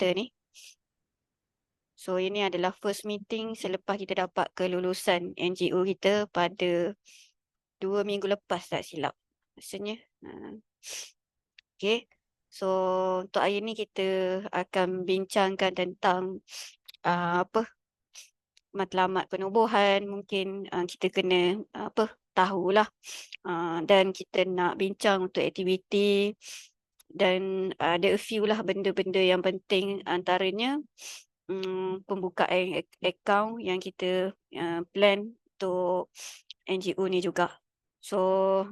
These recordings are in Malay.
kita ni. So ini adalah first meeting selepas kita dapat kelulusan NGO kita pada 2 minggu lepas tak silap rasanya. Okay. So untuk hari ni kita akan bincangkan tentang apa matlamat penubuhan. Mungkin kita kena tahulah. Dan kita nak bincang untuk aktiviti dan ada a few lah benda-benda yang penting, antaranya pembukaan akaun yang kita plan untuk NGO ni juga. So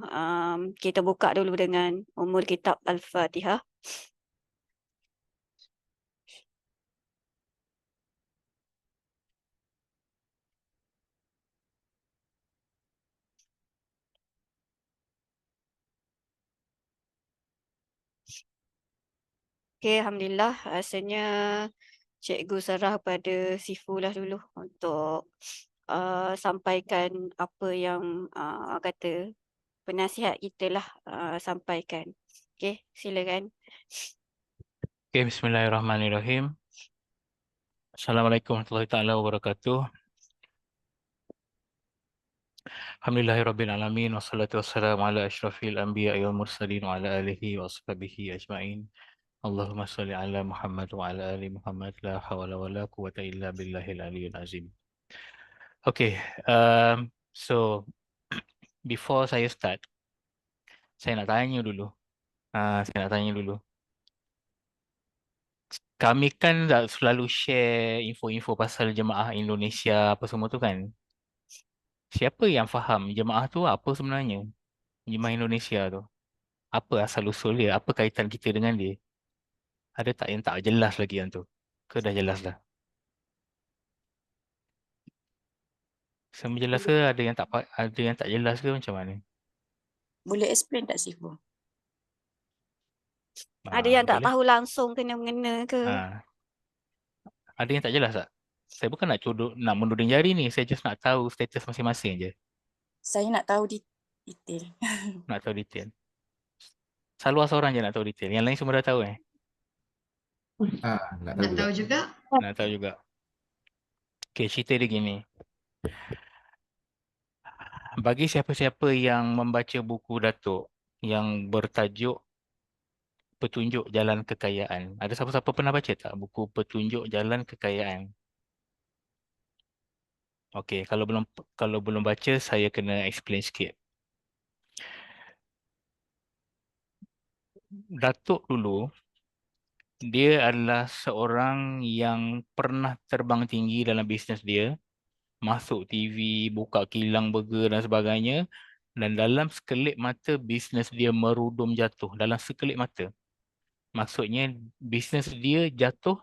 kita buka dulu dengan Ummul Kitab Al-Fatihah. Okay, Alhamdulillah. Rasanya Cikgu serah pada Sifulah dulu untuk sampaikan apa yang kata penasihat kita lah sampaikan. Okay, silakan. Okay, bismillahirrahmanirrahim. Assalamualaikum warahmatullahi taala wabarakatuh. Alhamdulillahirabbil alamin wassalatu wassalamu ala asyrafil anbiya'i wal mursalin wa ala alihi wa ashabihi ajmain. Allahumma shalli ala Muhammad wa ala ali Muhammad la hawla wa la quwwata illa billahil aliyyil azim. Okay, so before saya start, saya nak tanya dulu. Kami kan selalu share info-info pasal jemaah Indonesia apa semua tu kan. Siapa yang faham jemaah tu apa sebenarnya? Jemaah Indonesia tu. Apa asal usul dia? Apa kaitan kita dengan dia? Ada tak yang tak jelas lagi yang tu? Ke dah jelas dah? Sama jelas ke ada yang tak jelas ke macam mana? Boleh explain tak Sifu? Ada yang tak Boleh? tahu langsung kena mengena ke? Ada yang tak jelas tak? Saya bukan nak menuding jari ni. Saya just nak tahu status masing-masing je. Saya nak tahu detail. Nak tahu detail. Salwa seorang je nak tahu detail. Yang lain semua dah tahu Nak tahu juga. Nak tahu juga. Okay, cerita dia gini. Bagi siapa-siapa yang membaca buku Datuk yang bertajuk Petunjuk Jalan Kekayaan. Ada siapa-siapa pernah baca tak buku Petunjuk Jalan Kekayaan? Okey, kalau belum baca, saya kena explain sikit. Datuk dulu, dia adalah seorang yang pernah terbang tinggi dalam bisnes dia, masuk TV, buka kilang burger dan sebagainya, dan dalam sekelip mata bisnes dia merudum jatuh, dalam sekelip mata. Maksudnya bisnes dia jatuh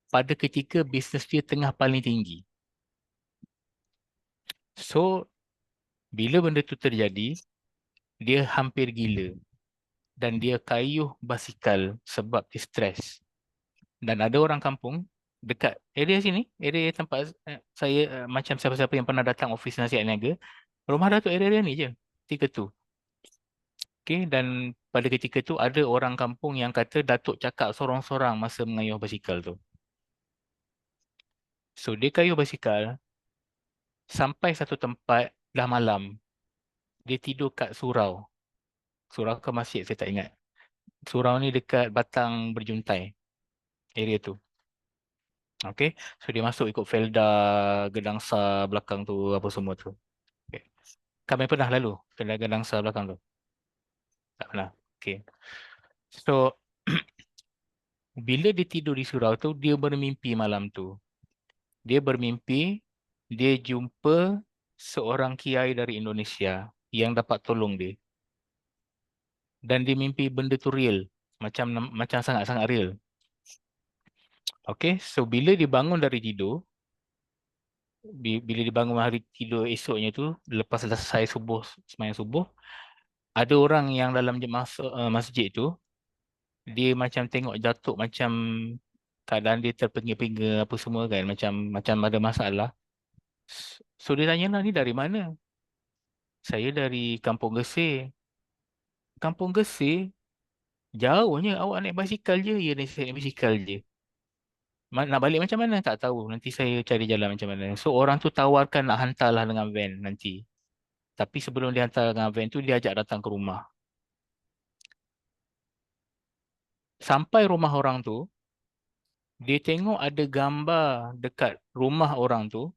pada ketika bisnes dia tengah paling tinggi. So, bila benda tu terjadi, dia hampir gila. Dan dia kayuh basikal sebab dia stres. Dan ada orang kampung dekat area sini, area tempat saya macam siapa-siapa yang pernah datang ofis nasihat niaga, rumah Datuk area ni je, ketika tu. Okay, dan pada ketika tu ada orang kampung yang kata Datuk cakap sorang-sorang masa mengayuh basikal tu. So dia kayuh basikal sampai satu tempat dah malam. Dia tidur kat surau. Surau ke masjid saya tak ingat. Surau ni dekat Batang Berjuntai. Area tu. Okay. So dia masuk ikut Felda, Gedangsa belakang tu apa semua tu. Okay. Kami pernah lalu Felda Gedangsa belakang tu? Tak pernah. Okay. So bila dia tidur di surau tu, dia bermimpi malam tu. Dia bermimpi dia jumpa seorang kiai dari Indonesia yang dapat tolong dia. Dan dia mimpi benda tu real. Macam sangat-sangat real. Okay, so bila dia bangun dari tidur, bila dia bangun hari tidur esoknya tu, lepas selesai subuh, sembahyang subuh, ada orang yang dalam masjid tu, dia macam tengok Datuk macam keadaan dia terpinga-pinga apa semua kan, macam ada masalah. So dia tanyalah, ni dari mana? Saya dari Kampung Gesir. Kampung Gesir? Jauhnya, awak naik basikal je? Ya, naik basikal je. Nak balik macam mana? Tak tahu. Nanti saya cari jalan macam mana. So orang tu tawarkan nak hantarlah dengan van nanti. Tapi sebelum dia hantar dengan van tu, dia ajak datang ke rumah. Sampai rumah orang tu, dia tengok ada gambar dekat rumah orang tu,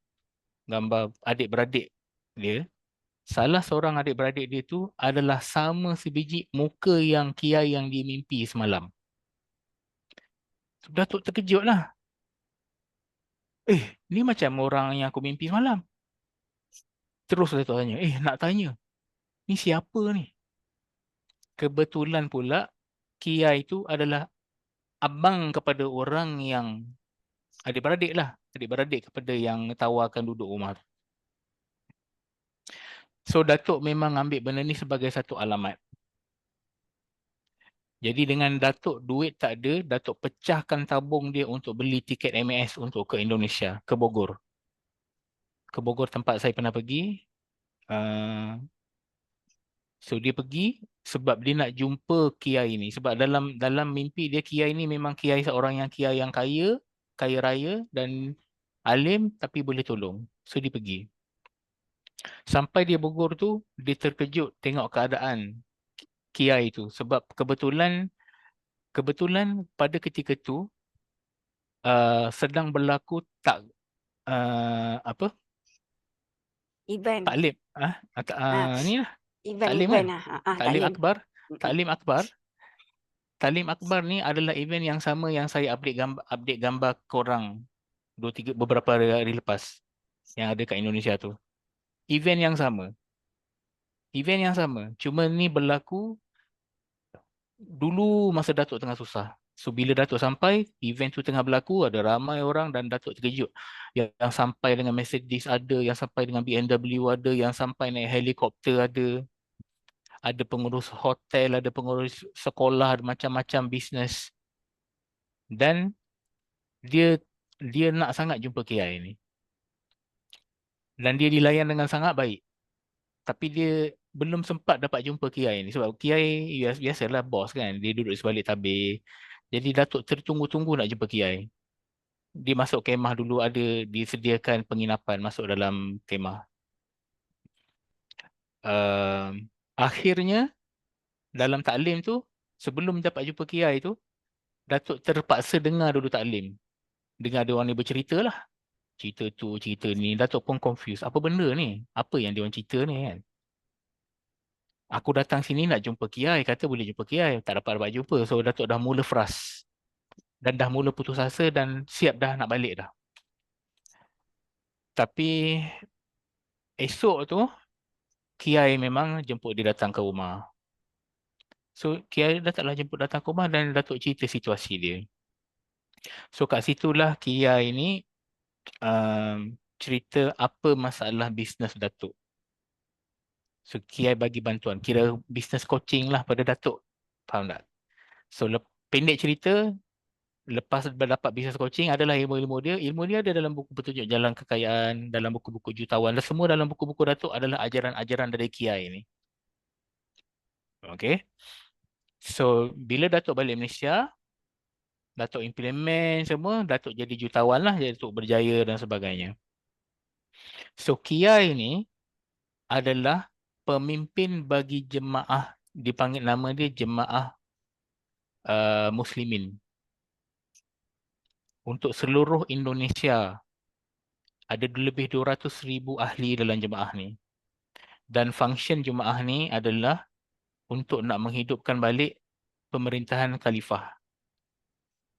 gambar adik-beradik dia. Salah seorang adik-beradik dia tu adalah sama sebiji muka yang kiai yang dia mimpi semalam. Datuk terkejut lah. Ni macam orang yang aku mimpi semalam. Terus Datuk tanya, nak tanya, ni siapa ni? Kebetulan pula, kiai tu adalah abang kepada orang yang adik-beradik lah. Adik-beradik kepada yang tawarkan duduk rumah tu. So, Datuk memang ambil benda ni sebagai satu alamat. Jadi dengan Datuk duit tak ada, Datuk pecahkan tabung dia untuk beli tiket MAS untuk ke Indonesia, ke Bogor. Ke Bogor tempat saya pernah pergi. So dia pergi sebab dia nak jumpa kiai ni. Sebab dalam mimpi dia, kiai ni memang kiai seorang yang kiai yang kaya, kaya raya dan alim tapi boleh tolong. So dia pergi. Sampai dia Bogor tu, dia terkejut tengok keadaan kiai tu. Sebab kebetulan pada ketika tu sedang berlaku Event. taklim. Ni lah. Taklim kan? Taklim akbar. Taklim akbar. Taklim akbar ni adalah event yang sama yang saya update gambar korang beberapa hari lepas yang ada kat Indonesia tu. Event yang sama. Event yang sama. Cuma ni berlaku dulu masa Datuk tengah susah. So bila Datuk sampai, event tu tengah berlaku, ada ramai orang dan Datuk terkejut. Yang sampai dengan Mercedes ada, yang sampai dengan BMW ada, yang sampai naik helikopter ada. Ada pengurus hotel, ada pengurus sekolah, ada macam-macam bisnes. Dan dia nak sangat jumpa kiai ni. Dan dia dilayan dengan sangat baik. Tapi dia belum sempat dapat jumpa kiai ni. Sebab kiai biasalah bos kan. Dia duduk sebalik tabir. Jadi Datuk tertunggu-tunggu nak jumpa kiai. Dia masuk kemah dulu, ada disediakan penginapan masuk dalam kemah. Akhirnya dalam taklim tu, sebelum dapat jumpa kiai tu, Datuk terpaksa dengar dulu taklim. Dengar ada orang ni bercerita lah. Cerita tu, cerita ni. Datuk pun confused. Apa benda ni? Apa yang dia orang cerita ni kan? Aku datang sini nak jumpa kiai. Kata boleh jumpa kiai. Tak dapat jumpa. So Datuk dah mula frust. Dan dah mula putus asa dan siap dah nak balik dah. Tapi esok tu, kiai memang jemput dia datang ke rumah. So kiai taklah jemput datang ke rumah dan Datuk cerita situasi dia. So kat situlah kiai ni cerita apa masalah bisnes Datuk. So kiai bagi bantuan. Kira bisnes coaching lah pada Datuk. Faham tak? So pendek cerita, lepas dapat bisnes coaching adalah ilmu-ilmu dia. Ilmu dia ada dalam buku petunjuk jalan kekayaan, dalam buku-buku jutawan. Dan semua dalam buku-buku Datuk adalah ajaran-ajaran dari kiai ni. Okay. So bila Datuk balik Malaysia, Datuk implement semua, Datuk jadi jutawan lah, Datuk berjaya dan sebagainya. So kiai ni adalah pemimpin bagi jemaah, dipanggil nama dia jemaah Muslimin. Untuk seluruh Indonesia, ada lebih 200,000 ahli dalam jemaah ni. Dan function jemaah ni adalah untuk nak menghidupkan balik pemerintahan khalifah.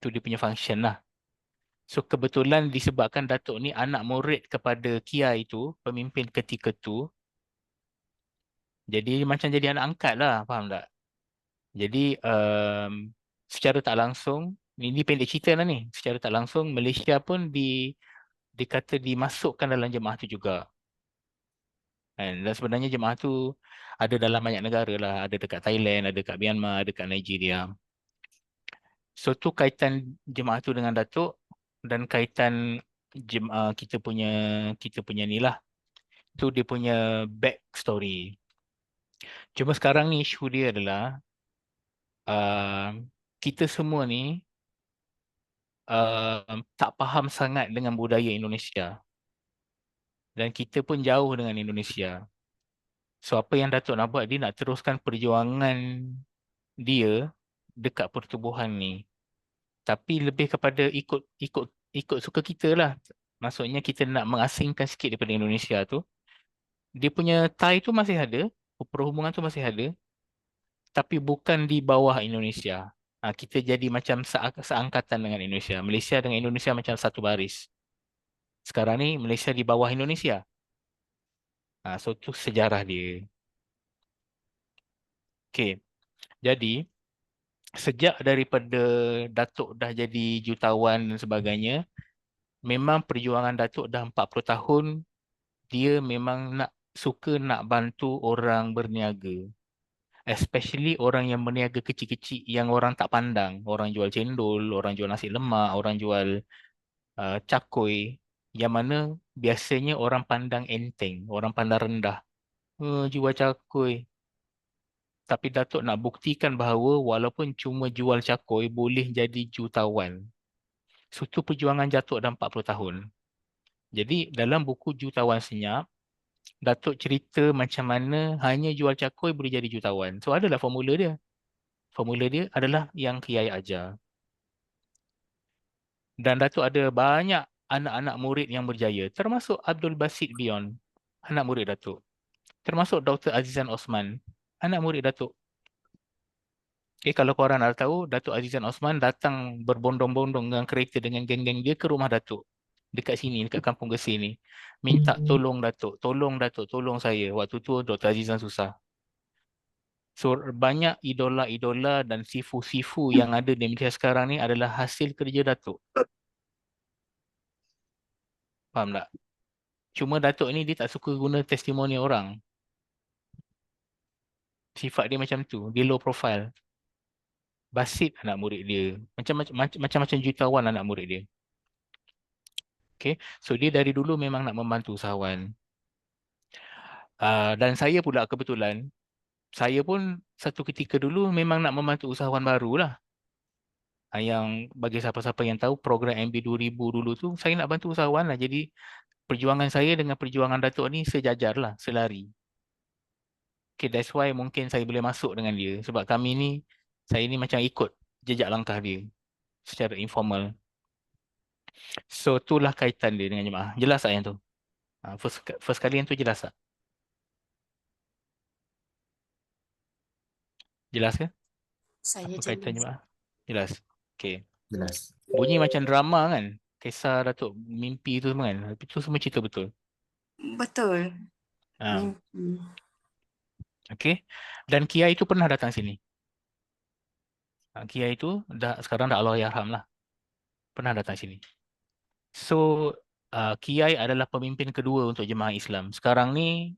Itu dia punya function lah. So kebetulan disebabkan Datuk ni anak murid kepada kiai tu, pemimpin ketika tu, jadi macam jadi anak angkat lah, faham tak? Jadi secara tak langsung, ini pendek cerita lah ni, secara tak langsung Malaysia pun dikata dimasukkan dalam jemaah tu juga. Dan sebenarnya jemaah tu ada dalam banyak negara lah, ada dekat Thailand, ada dekat Myanmar, ada dekat Nigeria. So tu kaitan jemaah tu dengan Datuk dan kaitan kita punya ni lah. Tu dia punya back story. Cuma sekarang ni isu dia adalah kita semua ni tak faham sangat dengan budaya Indonesia. Dan kita pun jauh dengan Indonesia. So apa yang Datuk nak buat, dia nak teruskan perjuangan dia dekat pertubuhan ni. Tapi lebih kepada ikut ikut ikut suka kita lah. Maksudnya kita nak mengasingkan sikit daripada Indonesia tu. Dia punya tie tu masih ada, perhubungan tu masih ada, tapi bukan di bawah Indonesia. Kita jadi macam seangkatan dengan Indonesia. Malaysia dengan Indonesia macam satu baris. Sekarang ni Malaysia di bawah Indonesia. So tu sejarah dia. Okay. Jadi sejak daripada Datuk dah jadi jutawan dan sebagainya, memang perjuangan Datuk dah 40 tahun, dia memang suka nak bantu orang berniaga. Especially orang yang berniaga kecil-kecil yang orang tak pandang. Orang jual cendol, orang jual nasi lemak, orang jual cakoi. Yang mana biasanya orang pandang enteng, orang pandang rendah. Jual cakoi. Tapi Datuk nak buktikan bahawa walaupun cuma jual cakoi boleh jadi jutawan. So tu perjuangan Datuk dah 40 tahun. Jadi dalam buku Jutawan Senyap, Datuk cerita macam mana hanya jual cakoi boleh jadi jutawan. So adalah formula dia. Formula dia adalah yang Kiai ajar. Dan Datuk ada banyak anak-anak murid yang berjaya. Termasuk Abdul Basit Bion, anak murid Datuk. Termasuk Dr. Azizan Osman, anak murid Datuk. Kalau korang nak tahu, Datuk Azizan Osman datang berbondong-bondong dengan kereta dengan geng-geng dia ke rumah Datuk. Dekat sini, dekat Kampung Gesir ni. Minta tolong Datuk, tolong saya. Waktu tu Dr. Azizan susah. So, banyak idola-idola dan sifu-sifu yang ada di Malaysia sekarang ni adalah hasil kerja Datuk. Faham tak? Cuma Datuk ni dia tak suka guna testimoni orang. Sifat dia macam tu. Dia low profile. Basit anak murid dia. Macam-macam jutawan anak murid dia. Okay. So dia dari dulu memang nak membantu usahawan. Dan saya pula kebetulan, saya pun satu ketika dulu memang nak membantu usahawan baru lah. Yang bagi siapa-siapa yang tahu program MB 2000 dulu tu, saya nak bantu usahawan lah. Jadi perjuangan saya dengan perjuangan Datuk ni sejajar lah, selari. Okay, that's why mungkin saya boleh masuk dengan dia. Sebab kami ni, saya ni macam ikut jejak langkah dia secara informal. So, itulah kaitan dia dengan jemaah. Jelas tak yang tu? First kali yang tu jelas tak? Jelas ke? Saya Apa kaitan jelas. jemaah? Jelas. Okay. Jelas. Bunyi macam drama kan? Kisah Datuk mimpi tu semua kan? Tapi tu semua cerita betul. Betul. Ha. Mimpi. Okay. Dan Kiai tu pernah datang sini. Kiai tu sekarang dah Allahyarham lah. Pernah datang sini. So, Kiai adalah pemimpin kedua untuk jemaah Islam. Sekarang ni,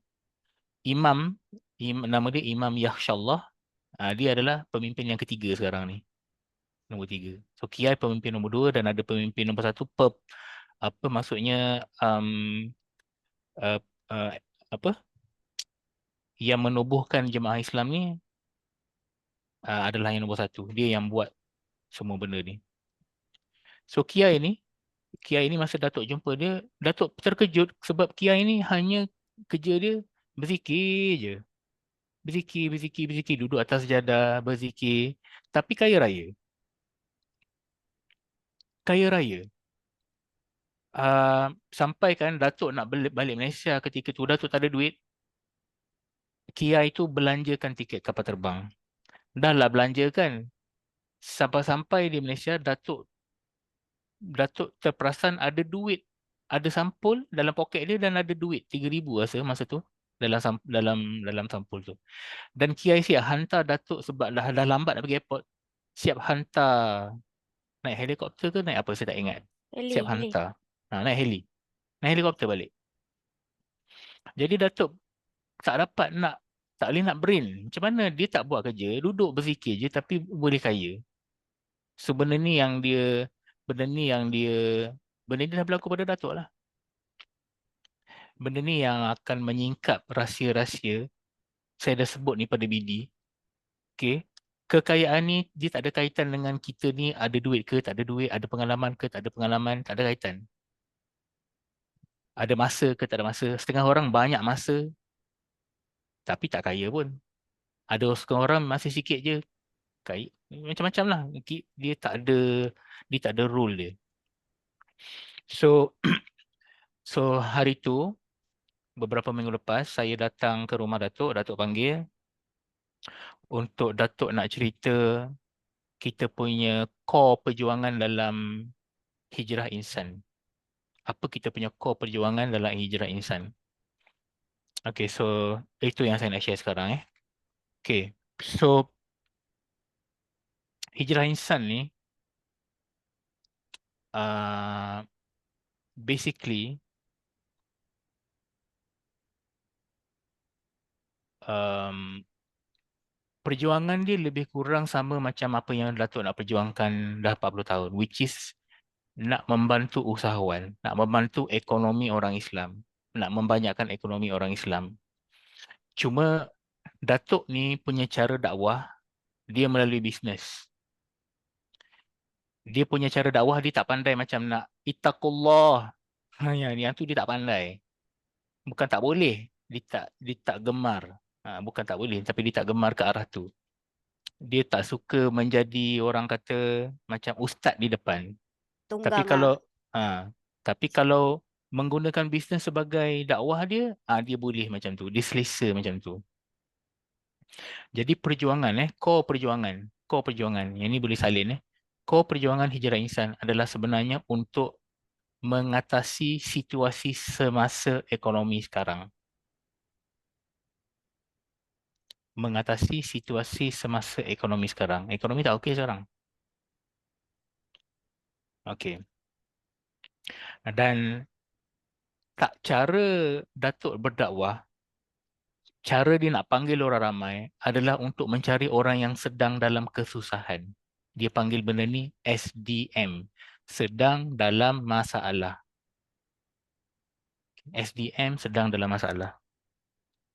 nama dia Imam Yahshallah. Dia adalah pemimpin yang ketiga sekarang ni. Nombor 3. So, Kiai pemimpin nombor 2 dan ada pemimpin nombor 1. Apa maksudnya, uh, apa? Yang menubuhkan jemaah Islam ni adalah yang nombor 1. Dia yang buat semua benda ni. So, Kiai ni masa Datuk jumpa dia, Datuk terkejut sebab Kiai ni hanya kerja dia berzikir je. Berzikir, duduk atas sejadah, berzikir. Tapi kaya raya. Kaya raya. Sampai kan Datuk nak balik Malaysia ketika tu, Datuk tak ada duit. Kiai tu belanjakan tiket kapal terbang. Dah lah belanjakan. Sampai-sampai di Malaysia, Datuk terperasan ada duit. Ada sampul dalam poket dia dan ada duit 3,000 rasa masa tu dalam sampul tu. Dan Kiai siap hantar Datuk sebab dah lambat nak pergi airport. Siap hantar naik helikopter ke naik apa saya tak ingat. Siap Heli. hantar. Naik heli. Naik helikopter balik. Jadi Datuk tak boleh nak brain. Macam mana dia tak buat kerja, duduk berzikir je tapi boleh kaya. So benda ni dah berlaku pada Datuk lah. Benda ni yang akan menyingkap rahsia-rahsia saya dah sebut ni pada BD. Okay. Kekayaan ni dia tak ada kaitan dengan kita ni ada duit ke, tak ada duit, ada pengalaman ke, tak ada pengalaman, tak ada kaitan. Ada masa ke, tak ada masa. Setengah orang banyak masa tapi tak kaya pun. Ada setengah orang masih sikit je kaya. Macam-macam lah. Dia tak ada rule dia. So so hari tu beberapa minggu lepas saya datang ke rumah Datuk, Datuk panggil untuk Datuk nak cerita kita punya core perjuangan dalam hijrah insan. Apa kita punya core perjuangan dalam hijrah insan. Okay, so itu yang saya nak share sekarang. Okay, so hijrah insan ni basically perjuangan dia lebih kurang sama macam apa yang Datuk nak perjuangkan dah 40 tahun, which is nak membantu usahawan, nak membantu ekonomi orang Islam, nak membanyakkan ekonomi orang Islam. Cuma Datuk ni punya cara dakwah, dia melalui bisnes. Dia punya cara dakwah, dia tak pandai macam nak ittaqullah. Yang tu dia tak pandai. Bukan tak boleh, dia tak gemar. Bukan tak boleh, tapi dia tak gemar ke arah tu. Dia tak suka menjadi orang kata macam ustaz di depan. Tapi Tunggang kalau tapi kalau menggunakan bisnes sebagai dakwah dia, dia boleh macam tu. Dia selesa macam tu. Jadi perjuangan core perjuangan. Yang ni boleh salin Core perjuangan hijrah insan adalah sebenarnya untuk mengatasi situasi semasa ekonomi sekarang. Mengatasi situasi semasa ekonomi sekarang. Ekonomi tak okey sekarang. Okey. Dan tak cara Datuk berdakwah, cara dia nak panggil orang ramai adalah untuk mencari orang yang sedang dalam kesusahan. Dia panggil benda ni SDM. Sedang dalam masalah. SDM sedang dalam masalah.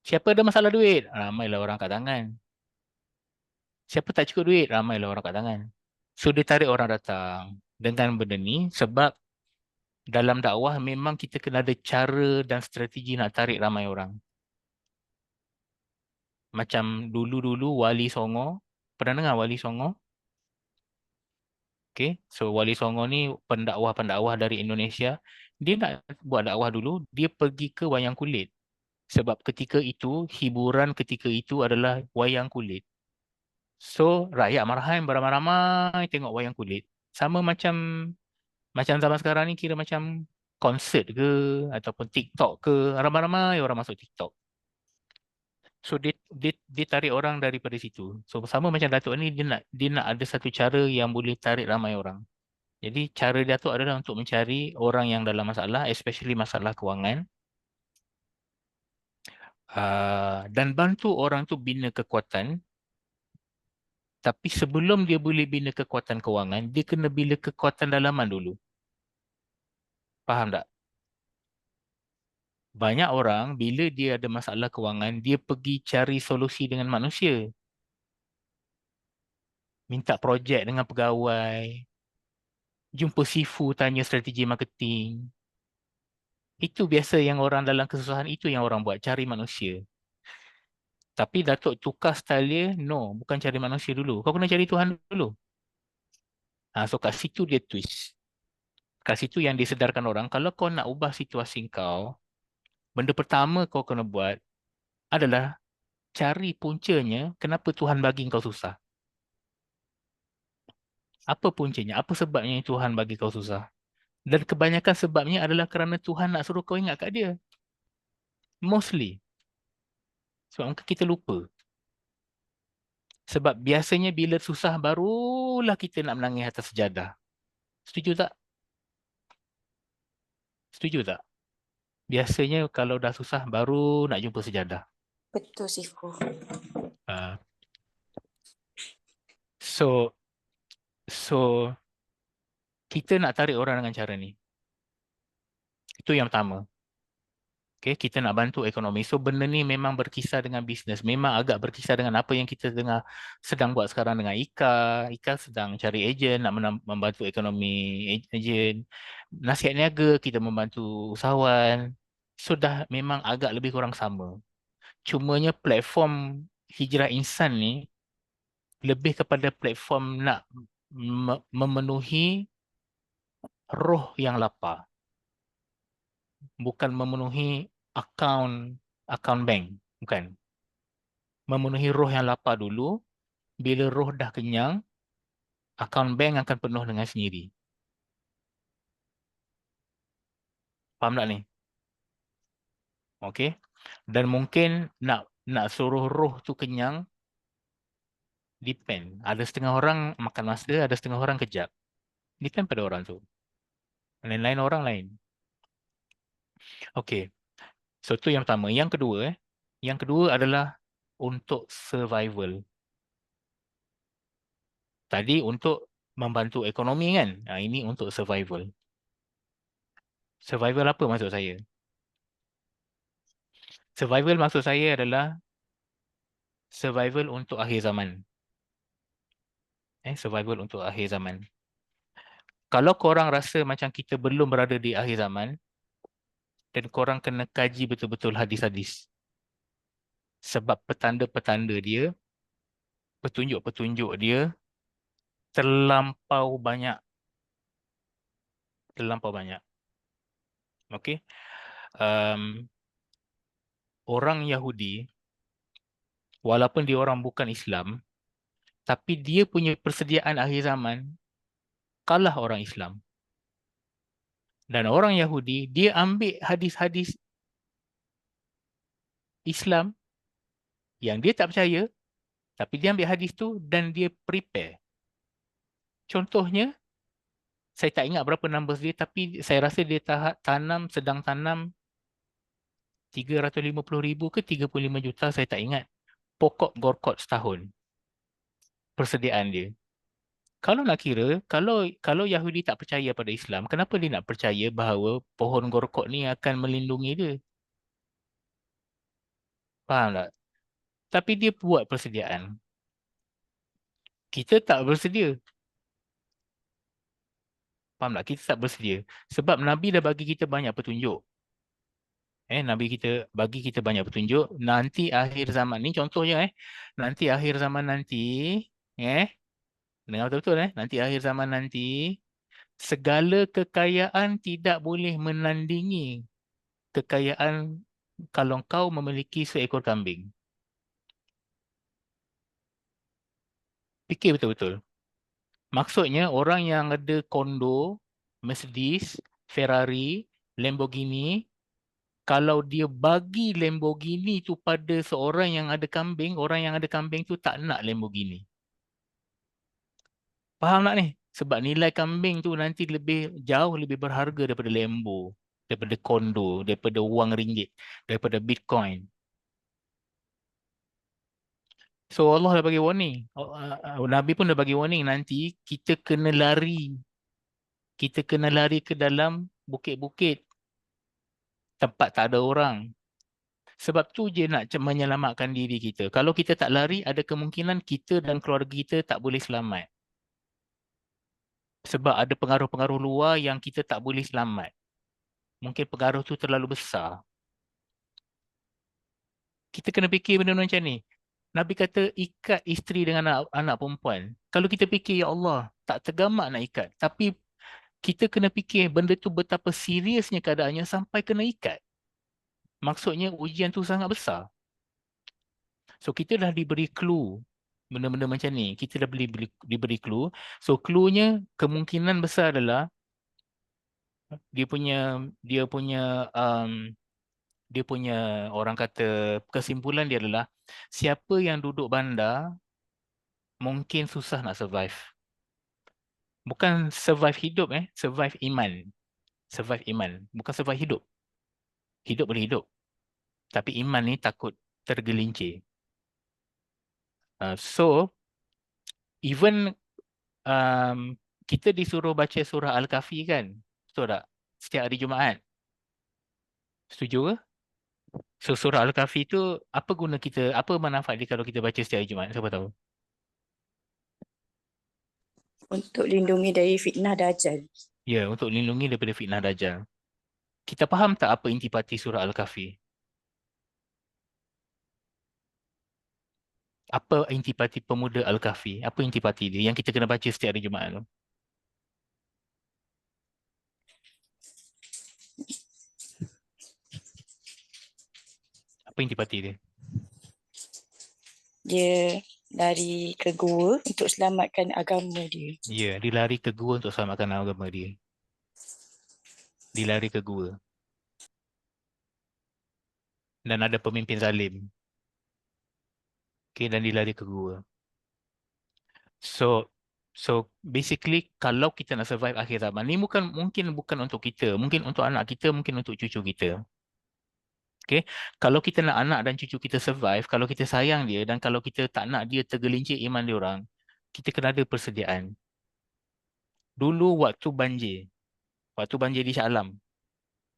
Siapa ada masalah duit? Ramailah orang kat tangan. Siapa tak cukup duit? Ramailah orang kat tangan. So dia tarik orang datang dengan benda ni sebab dalam dakwah memang kita kena ada cara dan strategi nak tarik ramai orang. Macam dulu-dulu Wali Songo. Pernah dengar Wali Songo? Okay. So Wali Songo ni pendakwah-pendakwah dari Indonesia. Dia nak buat dakwah dulu, dia pergi ke wayang kulit. Sebab ketika itu, hiburan ketika itu adalah wayang kulit. So rakyat Marhaen beramai-ramai tengok wayang kulit. Sama macam zaman sekarang ni kira macam konsert ke ataupun TikTok ke. Ramai-ramai orang masuk TikTok. So dia tarik orang daripada situ. So sama macam Datuk ni dia nak ada satu cara yang boleh tarik ramai orang. Jadi cara Datuk adalah untuk mencari orang yang dalam masalah, especially masalah kewangan. Dan bantu orang tu bina kekuatan. Tapi sebelum dia boleh bina kekuatan kewangan, dia kena bina kekuatan dalaman dulu. Faham tak? Banyak orang bila dia ada masalah kewangan, dia pergi cari solusi dengan manusia. Minta projek dengan pegawai. Jumpa Sifu tanya strategi marketing. Itu biasa yang orang dalam kesusahan itu yang orang buat, cari manusia. Tapi Datuk tukar style dia, no, bukan cari manusia dulu. Kau kena cari Tuhan dulu. So kat situ dia twist. Kat situ yang disedarkan orang, kalau kau nak ubah situasi kau, benda pertama kau kena buat adalah cari puncanya kenapa Tuhan bagi kau susah. Apa puncanya? Apa sebabnya Tuhan bagi kau susah? Dan kebanyakan sebabnya adalah kerana Tuhan nak suruh kau ingat kat dia. Mostly. Sebab mungkin kita lupa. Sebab biasanya bila susah barulah kita nak menangis atas sejadah. Setuju tak? Setuju tak? Biasanya kalau dah susah baru nak jumpa sejadah. Betul, Sifu. Uh, so kita nak tarik orang dengan cara ni. Itu yang pertama. Okay, kita nak bantu ekonomi. So benda ni memang berkisar dengan bisnes. Memang agak berkisar dengan apa yang kita sedang buat sekarang dengan Ika. Ika sedang cari ejen nak membantu ekonomi ejen. Nasihat niaga kita membantu usahawan. So dah memang agak lebih kurang sama. Cumanya platform Hijrah Insan ni lebih kepada platform nak memenuhi roh yang lapar. Bukan memenuhi akaun bank. Bukan. Memenuhi roh yang lapar dulu. Bila roh dah kenyang, akaun bank akan penuh dengan sendiri. Faham tak ni? Okey. Dan mungkin nak suruh roh tu kenyang, depend. Ada setengah orang makan masa, ada setengah orang kejap. Depend pada orang tu. Lain-lain orang lain. Okey. So tu yang pertama. Yang kedua adalah untuk survival. Tadi untuk membantu ekonomi kan? Ini untuk survival. Survival apa maksud saya? Survival maksud saya adalah survival untuk akhir zaman. Survival untuk akhir zaman. Kalau korang rasa macam kita belum berada di akhir zaman, dan korang kena kaji betul-betul hadis-hadis. Sebab petanda-petanda dia, petunjuk-petunjuk dia, terlampau banyak. Terlampau banyak. Okey. Orang Yahudi, walaupun dia orang bukan Islam, tapi dia punya persediaan akhir zaman kalah orang Islam. Dan orang Yahudi, dia ambil hadis-hadis Islam yang dia tak percaya, tapi dia ambil hadis tu dan dia prepare. Contohnya, saya tak ingat berapa numbers dia, tapi saya rasa dia sedang tanam 350,000 ke 35 juta, saya tak ingat. Pokok gorkot setahun. Persediaan dia. Kalau nak kira, kalau Yahudi tak percaya pada Islam, kenapa dia nak percaya bahawa pohon gorkot ni akan melindungi dia? Faham tak? Tapi dia buat persediaan. Kita tak bersedia. Faham tak? Kita tak bersedia. Sebab Nabi dah bagi kita banyak petunjuk. Nabi kita bagi kita banyak petunjuk. Nanti akhir zaman ni, contohnya nanti akhir zaman nanti, dengar betul-betul nanti akhir zaman nanti, segala kekayaan tidak boleh menandingi kekayaan kalau kau memiliki seekor kambing. Fikir betul-betul. Maksudnya orang yang ada kondo, Mercedes, Ferrari, Lamborghini, kalau dia bagi Lamborghini tu pada seorang yang ada kambing, orang yang ada kambing tu tak nak Lamborghini. Faham tak ni? Sebab nilai kambing tu nanti jauh lebih berharga daripada Lambo, daripada kondo, daripada wang ringgit, daripada Bitcoin. So Allah dah bagi warning. Nabi pun dah bagi warning, nanti kita kena lari. Kita kena lari ke dalam bukit-bukit. Tempat tak ada orang. Sebab tu je nak menyelamatkan diri kita. Kalau kita tak lari, ada kemungkinan kita dan keluarga kita tak boleh selamat. Sebab ada pengaruh-pengaruh luar yang kita tak boleh selamat. Mungkin pengaruh tu terlalu besar. Kita kena fikir benda macam ni. Nabi kata ikat isteri dengan anak perempuan. Kalau kita fikir, ya Allah, tak tergamak nak ikat. Tapi kita kena fikir benda tu betapa seriusnya keadaannya sampai kena ikat. Maksudnya ujian tu sangat besar. So kita dah diberi clue benda-benda macam ni. Kita dah diberi clue. So clue-nya kemungkinan besar adalah dia punya orang kata kesimpulan dia adalah siapa yang duduk bandar mungkin susah nak survive. Bukan survive hidup, survive iman. Survive iman, bukan survive hidup. Hidup boleh hidup. Tapi iman ni takut tergelincir. So, even kita disuruh baca surah Al-Kahfi kan? Betul tak? Setiap hari Jumaat. Setuju ke? So surah Al-Kahfi tu apa guna kita, apa manfaat dia kalau kita baca setiap hari Jumaat? Siapa tahu? Untuk lindungi dari fitnah Dajjal. Ya, untuk lindungi daripada fitnah Dajjal. Kita faham tak apa intipati surah Al-Kahfi? Apa intipati pemuda Al-Kahfi? Apa intipati dia yang kita kena baca setiap hari Jumaat tu? Apa intipati dia? Dia lari ke gua untuk selamatkan agama dia. Ya, dia lari ke gua untuk selamatkan agama dia. Dia lari ke gua. Dan ada pemimpin zalim. Okay, dan dia lari ke gua. So, basically kalau kita nak survive akhir zaman ni mungkin bukan untuk kita, mungkin untuk anak kita, mungkin untuk cucu kita. Okay, kalau kita nak anak dan cucu kita survive, kalau kita sayang dia dan kalau kita tak nak dia tergelincir iman dia orang, kita kena ada persediaan. Dulu waktu banjir di Shah Alam,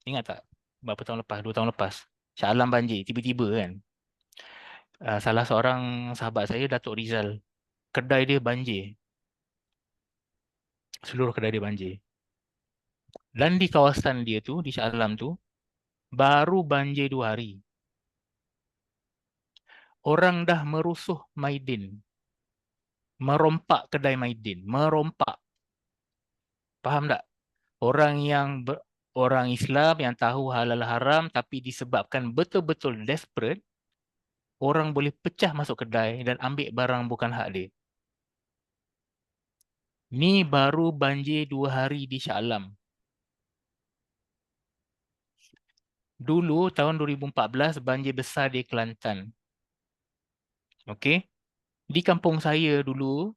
ingat tak? Berapa tahun lepas? 2 tahun lepas. Shah Alam banjir, tiba-tiba kan. Salah seorang sahabat saya, Datuk Rizal, kedai dia banjir. Seluruh kedai dia banjir. Dan di kawasan dia tu, di Shah Alam tu, baru banjir 2 hari. Orang dah merusuh Maidin. Merompak kedai Maidin. Merompak. Faham tak? Orang Islam yang tahu halal haram tapi disebabkan betul-betul desperate, orang boleh pecah masuk kedai dan ambil barang bukan hak dia. Ni baru banjir 2 hari di Shah Alam. Dulu tahun 2014 banjir besar di Kelantan. Okey. Di kampung saya dulu,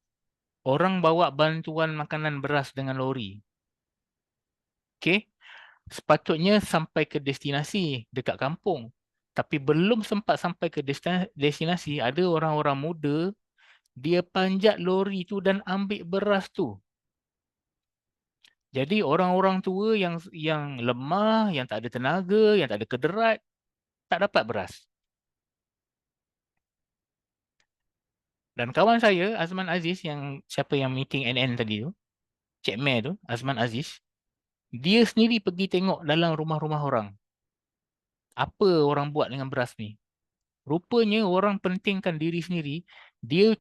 orang bawa bantuan makanan beras dengan lori. Okey. Sepatutnya sampai ke destinasi dekat kampung. Tapi belum sempat sampai ke destinasi, ada orang-orang muda, dia panjat lori tu dan ambil beras tu. Jadi orang-orang tua yang lemah, yang tak ada tenaga, yang tak ada kederat, tak dapat beras. Dan kawan saya, Azman Aziz, siapa yang meeting NN tadi tu, Cik Meh tu, Azman Aziz, dia sendiri pergi tengok dalam rumah-rumah orang. Apa orang buat dengan beras ni? Rupanya orang pentingkan diri sendiri. Dia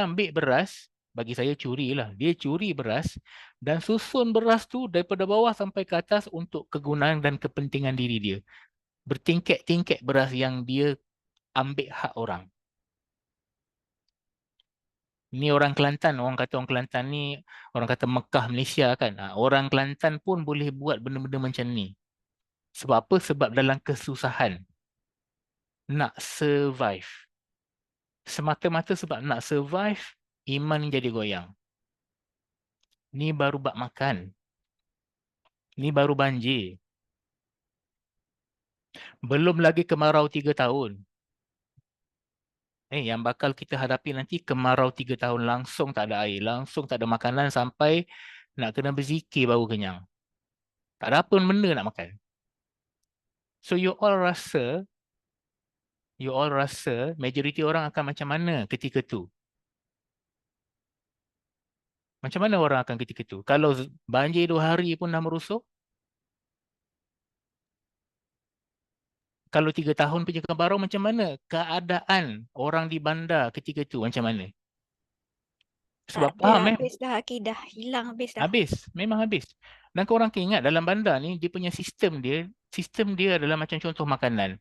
ambil beras, bagi saya curi lah. Dia curi beras dan susun beras tu daripada bawah sampai ke atas untuk kegunaan dan kepentingan diri dia. Bertingkat-tingkat beras yang dia ambil hak orang. Ni orang Kelantan, orang kata orang Kelantan ni, orang kata Mekah Malaysia kan. Orang Kelantan pun boleh buat benda-benda macam ni. Sebab apa? Sebab dalam kesusahan. Nak survive. Semata-mata sebab nak survive, iman ni jadi goyang. Ni baru bak makan. Ni baru banjir. Belum lagi kemarau 3 tahun. Yang bakal kita hadapi nanti kemarau 3 tahun langsung tak ada air. Langsung tak ada makanan sampai nak kena berzikir baru kenyang. Tak ada apa benda nak makan. So you all rasa majoriti orang akan macam mana ketika tu? Macam mana orang akan ketika tu? Kalau banjir 2 hari pun dah merusuh, kalau 3 tahun punya kemarau macam mana? Keadaan orang di bandar ketika tu macam mana? Sebab Tak ada, faham habis dah akidah. Hilang habis dah. habis, memang habis. Dan korang kena ingat dalam bandar ni, dia punya sistem dia adalah macam contoh makanan.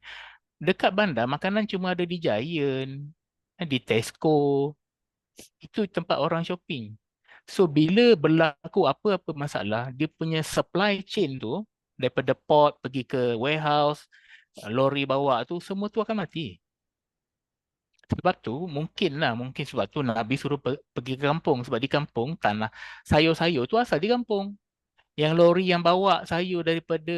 Dekat bandar, makanan cuma ada di Giant, di Tesco. Itu tempat orang shopping. So, bila berlaku apa-apa masalah, dia punya supply chain tu, daripada port pergi ke warehouse, lori bawa tu, semua tu akan mati. Sebab tu, mungkin sebab tu Nabi suruh pergi ke kampung. Sebab di kampung, tanah sayur-sayur tu asal di kampung. Yang lori yang bawa sayur daripada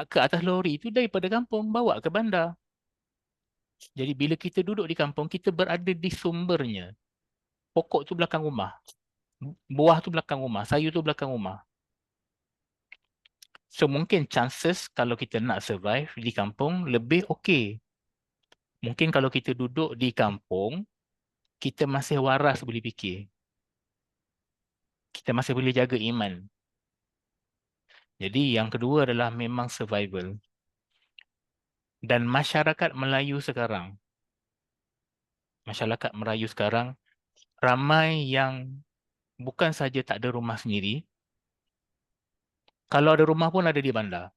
ke atas lori itu daripada kampung, bawa ke bandar. Jadi bila kita duduk di kampung, kita berada di sumbernya. Pokok tu belakang rumah. Buah tu belakang rumah. Sayur tu belakang rumah. So mungkin chances kalau kita nak survive di kampung lebih okey. Mungkin kalau kita duduk di kampung, kita masih waras boleh fikir. Kita masih boleh jaga iman. Jadi yang kedua adalah memang survival. Dan masyarakat Melayu sekarang ramai yang bukan saja tak ada rumah sendiri, kalau ada rumah pun ada di bandar.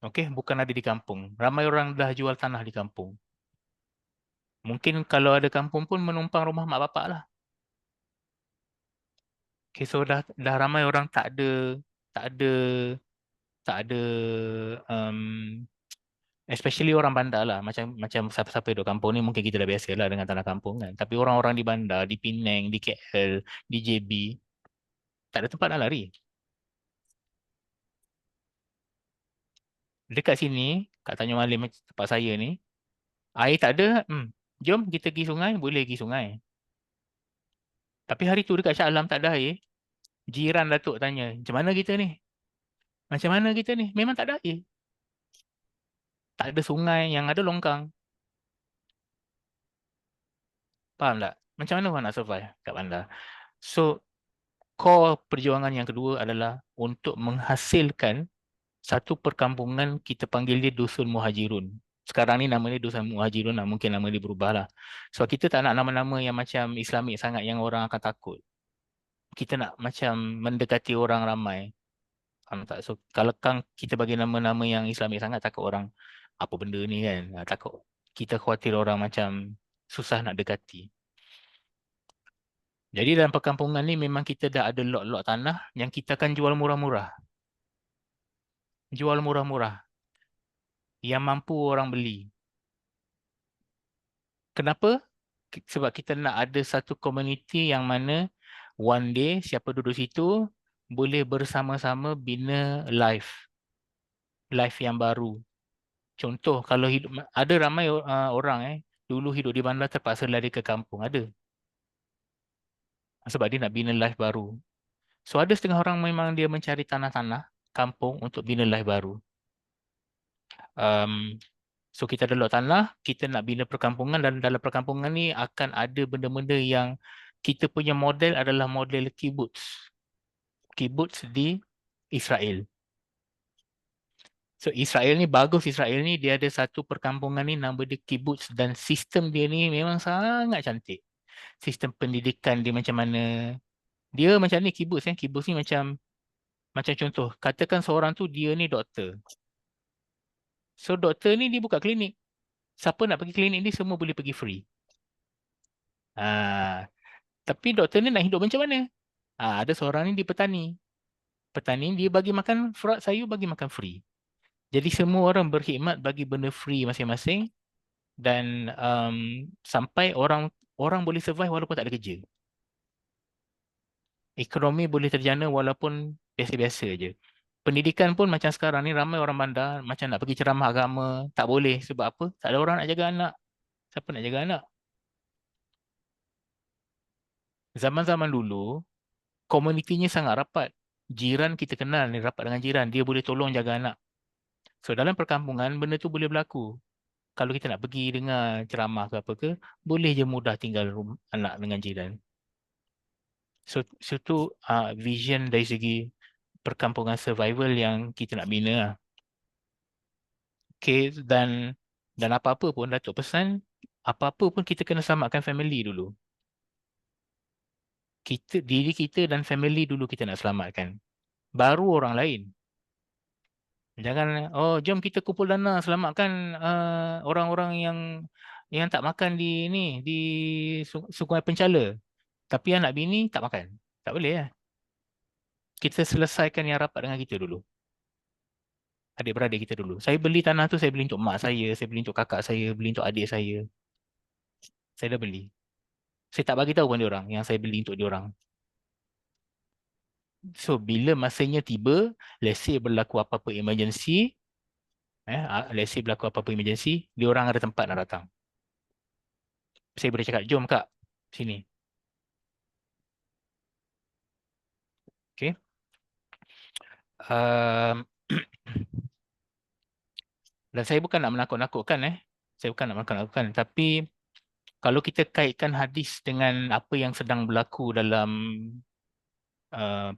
Okey, bukan ada di kampung. Ramai orang dah jual tanah di kampung. Mungkin kalau ada kampung pun menumpang rumah mak bapak lah. Okay, so dah ramai orang tak ada tak ada um, especially orang bandar lah. Macam siapa-siapa duduk kampung ni mungkin kita dah biasa lah dengan tanah kampung kan. Tapi orang-orang di bandar, di Penang, di KL, di JB, tak ada tempat nak lari. Dekat sini, kat Tanjung Malim tempat saya ni, air tak ada. Jom kita pergi sungai, boleh pergi sungai. Tapi hari tu dekat Shah Alam tak ada air. Jiran Datuk tanya, macam mana kita ni? Macam mana kita ni? Memang tak ada air. Tak ada sungai, yang ada longkang. Faham tak? Macam mana orang nak survive kat bandar? So, core perjuangan yang kedua adalah untuk menghasilkan satu perkampungan, kita panggil dia Dusun Muhajirun. Sekarang ni nama dia Dusun Muhajirun lah, mungkin nama dia berubah lah. So, kita tak nak nama-nama yang macam Islamik sangat yang orang akan takut. Kita nak macam mendekati orang ramai. Faham tak? So, kalau kita bagi nama-nama yang Islamik sangat, takut orang, apa benda ni kan? Takut. Kita khawatir orang macam susah nak dekati. Jadi dalam perkampungan ni memang kita dah ada lot-lot tanah yang kita akan jual murah-murah. Jual murah-murah. Yang mampu orang beli. Kenapa? Sebab kita nak ada satu komuniti yang mana one day siapa duduk situ boleh bersama-sama bina life. Life yang baru. Contoh kalau hidup, ada ramai orang dulu hidup di bandar terpaksa lari ke kampung. Ada. Sebab dia nak bina life baru. So ada setengah orang memang dia mencari tanah-tanah kampung untuk bina life baru. So kita ada lot tanah, kita nak bina perkampungan dan dalam perkampungan ni akan ada benda-benda yang kita punya model adalah model kibbutz. Kibbutz di Israel. So Israel ni bagus, Israel ni dia ada satu perkampungan ni nama dia kibbutz dan sistem dia ni memang sangat cantik. Sistem pendidikan dia macam mana. Dia macam ni kibbutz kan. Kibbutz ni macam contoh, katakan seorang tu dia ni doktor. So doktor ni dia buka klinik. Siapa nak pergi klinik ni semua boleh pergi free. Tapi doktor ni nak hidup macam mana? Ada seorang ni dia petani. Petani dia bagi makan fruk sayur, bagi makan free. Jadi semua orang berkhidmat bagi benda free masing-masing dan sampai orang boleh survive walaupun tak ada kerja. Ekonomi boleh terjana walaupun biasa-biasa je. Pendidikan pun macam sekarang ni ramai orang bandar macam nak pergi ceramah agama, tak boleh. Sebab apa? Tak ada orang nak jaga anak. Siapa nak jaga anak? Zaman-zaman dulu, komunitinya sangat rapat. Jiran kita kenal ni, rapat dengan jiran. Dia boleh tolong jaga anak. So dalam perkampungan, benda tu boleh berlaku. Kalau kita nak pergi dengar ceramah ke apa ke, boleh je mudah tinggal anak dengan jiran. So tu vision dari segi perkampungan survival yang kita nak bina lah. Okay, dan apa-apa pun Datuk pesan, apa-apa pun kita kena selamatkan family dulu. Diri kita dan family dulu kita nak selamatkan. Baru orang lain. Jangan, jom kita kumpul dana selamatkan orang-orang yang tak makan di Sungai Penchala. Tapi anak bini tak makan. Tak boleh lah. Kita selesaikan yang rapat dengan kita dulu. Adik-beradik kita dulu. Saya beli tanah tu, saya beli untuk mak saya beli untuk kakak saya, beli untuk adik saya. Saya dah beli. Saya tak bagi tahu pun diorang yang saya beli untuk diorang. So, bila masanya tiba, let's say berlaku apa-apa emergency, diorang ada tempat nak datang. Saya boleh cakap, jom kak, sini. Okay. Um, dan saya bukan nak menakut-nakutkan Saya bukan nak menakut-nakutkan, tapi kalau kita kaitkan hadis dengan apa yang sedang berlaku dalam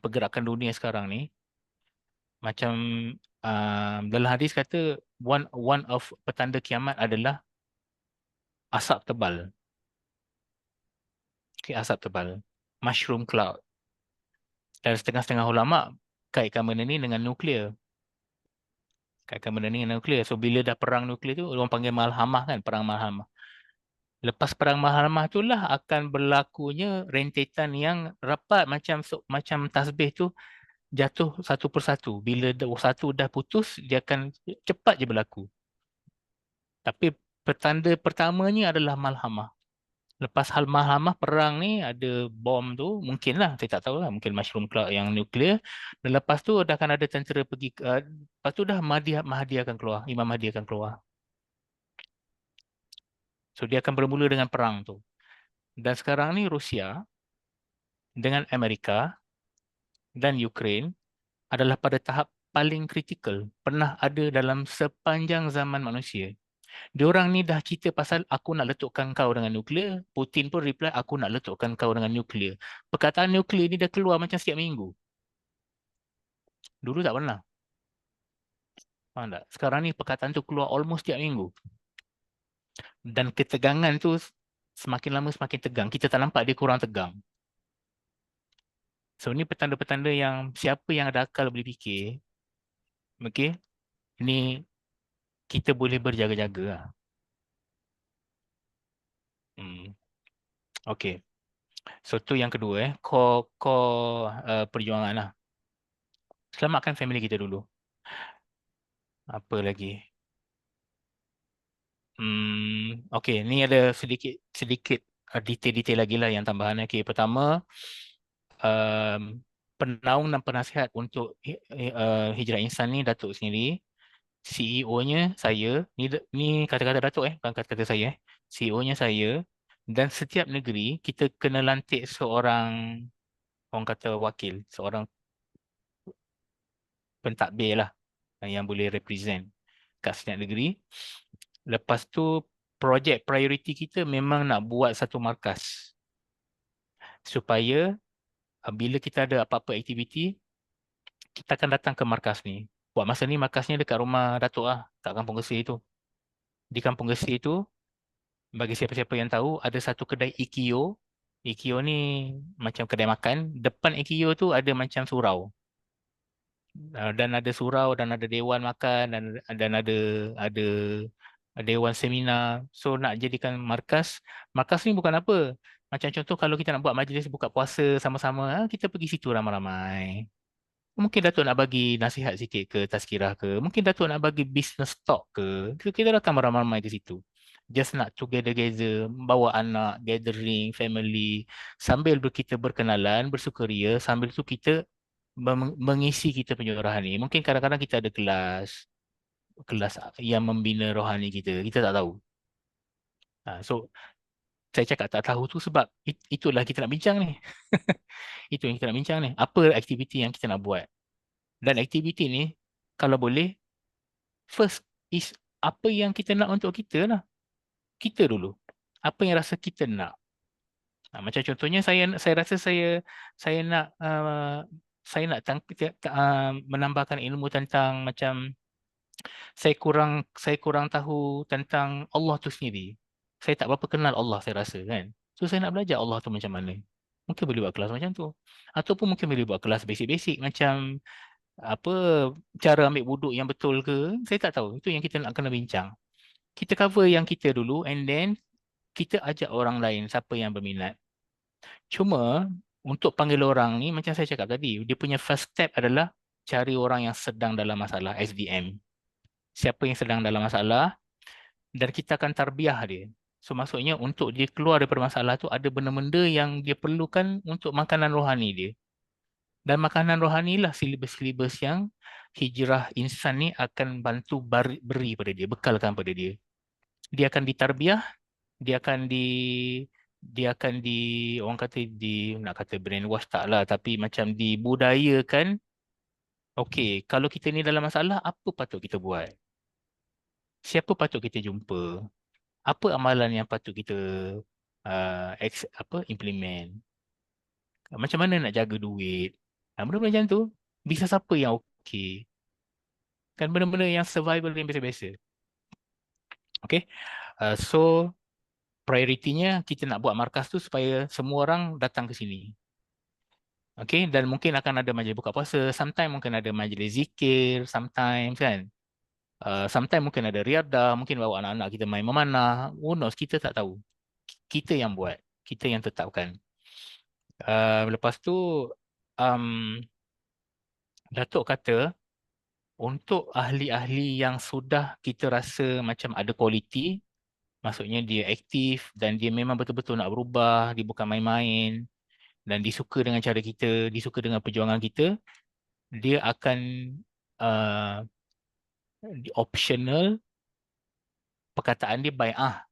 pergerakan dunia sekarang ni, macam dalam hadis kata one of petanda kiamat adalah asap tebal. Okay, asap tebal, mushroom cloud. Dan setengah-setengah ulama kaitkan benda ni dengan nuklear. Kaitkan benda ni dengan nuklear. So bila dah perang nuklear tu, orang panggil malhamah kan, perang malhamah. Lepas perang malhamah itulah akan berlakunya rentetan yang rapat macam tasbih tu jatuh satu persatu. Bila satu dah putus, dia akan cepat je berlaku. Tapi petanda pertamanya adalah malhamah. Lepas hal malhamah, perang ni ada bom tu, mungkinlah, saya tak tahu lah, mungkin mushroom cloud yang nuklear. Dan lepas tu dah akan ada tentera pergi, lepas tu dah Mahdi akan keluar, Imam Mahdi akan keluar. So dia akan bermula dengan perang tu. Dan sekarang ni Rusia dengan Amerika dan Ukraine adalah pada tahap paling kritikal pernah ada dalam sepanjang zaman manusia. Diorang ni dah cerita pasal aku nak letukkan kau dengan nuklear. Putin pun reply aku nak letukkan kau dengan nuklear. Perkataan nuklear ni dah keluar macam setiap minggu. Dulu tak pernah. Faham tak? Sekarang ni perkataan tu keluar almost setiap minggu. Dan ketegangan tu semakin lama semakin tegang. Kita tak nampak dia kurang tegang. So ni petanda-petanda yang siapa yang ada akal boleh fikir. Okay. Ni kita boleh berjaga-jaga lah. Okay. So tu yang kedua core perjuangan lah. Selamatkan family kita dulu. Apa lagi? Okay, ni ada sedikit detail-detail lagi lah yang tambahan. Okay, pertama, penaung dan penasihat untuk Hijrah Insan ni Datuk sendiri. CEO-nya saya, ni kata-kata Datuk bukan kata-kata saya. CEO-nya saya, dan setiap negeri kita kena lantik seorang, orang kata wakil, seorang pentadbir lah yang boleh represent kat setiap negeri. Lepas tu projek priority kita memang nak buat satu markas supaya bila kita ada apa-apa aktiviti, kita akan datang ke markas ni. Buat masa ni markasnya dekat rumah Datuk lah, kat Kampung Gesi tu. Di Kampung Gesi tu, bagi siapa-siapa yang tahu, ada satu kedai Ikio. Ikio ni macam kedai makan. Depan Ikio tu ada macam surau. Dan ada surau dan ada dewan makan dan ada dewan seminar. So nak jadikan markas. Markas ni bukan apa. Macam contoh kalau kita nak buat majlis buka puasa sama-sama, kita pergi situ ramai-ramai. Mungkin Datuk nak bagi nasihat sikit ke, tazkirah ke. Mungkin Datuk nak bagi business talk ke. Kita datang ramai-ramai ke situ. Just nak together, bawa anak, gathering, family. Sambil kita berkenalan, bersukaria. Sambil tu kita mengisi kita punya rohani. Mungkin kadang-kadang kita ada kelas yang membina rohani kita. Kita tak tahu. So, saya cakap tak tahu tu sebab itulah kita nak bincang ni. Itu yang kita nak bincang ni. Apa aktiviti yang kita nak buat? Dan aktiviti ni, kalau boleh, first is apa yang kita nak untuk kita lah. Kita dulu. Apa yang rasa kita nak. Macam contohnya saya rasa saya nak menambahkan ilmu tentang macam saya kurang tahu tentang Allah tu sendiri. Saya tak berapa kenal Allah saya rasa kan. So saya nak belajar Allah tu macam mana. Mungkin boleh buat kelas macam tu. Ataupun mungkin boleh buat kelas basic-basic macam apa cara ambil wuduk yang betul ke. Saya tak tahu. Itu yang kita nak kena bincang. Kita cover yang kita dulu and then kita ajak orang lain siapa yang berminat. Cuma untuk panggil orang ni macam saya cakap tadi, dia punya first step adalah cari orang yang sedang dalam masalah, SDM. Siapa yang sedang dalam masalah dan kita akan tarbiyah dia. So maksudnya untuk dia keluar daripada masalah tu ada benda-benda yang dia perlukan untuk makanan rohani dia. Dan makanan rohani lah silibus-silibus yang Hijrah Insan ni akan bantu beri pada dia, bekalkan pada dia. Dia akan ditarbiyah, dia akan orang kata nak kata brainwash tak lah, tapi macam dibudayakan Okey, kalau kita ni dalam masalah, apa patut kita buat? Siapa patut kita jumpa? Apa amalan yang patut kita implement? Macam mana nak jaga duit? Benda-benda macam tu. Bisa siapa yang okey? Kan benda-benda yang survival yang biasa-biasa. Okay. So, prioritinya kita nak buat markas tu supaya semua orang datang ke sini. Okay. Dan mungkin akan ada majlis buka puasa. Sometimes mungkin ada majlis zikir. Sometimes kan. Sometimes mungkin ada riadah. Mungkin bawa anak-anak kita main memanah. Who knows? Kita tak tahu. Kita yang buat. Kita yang tetapkan. Lepas tu, um, Datuk kata, untuk ahli-ahli yang sudah kita rasa macam ada kualiti, maksudnya dia aktif dan dia memang betul-betul nak berubah, dia bukan main-main dan disuka dengan cara kita, disuka dengan perjuangan kita, dia akan uh, optional perkataan dia bai'ah.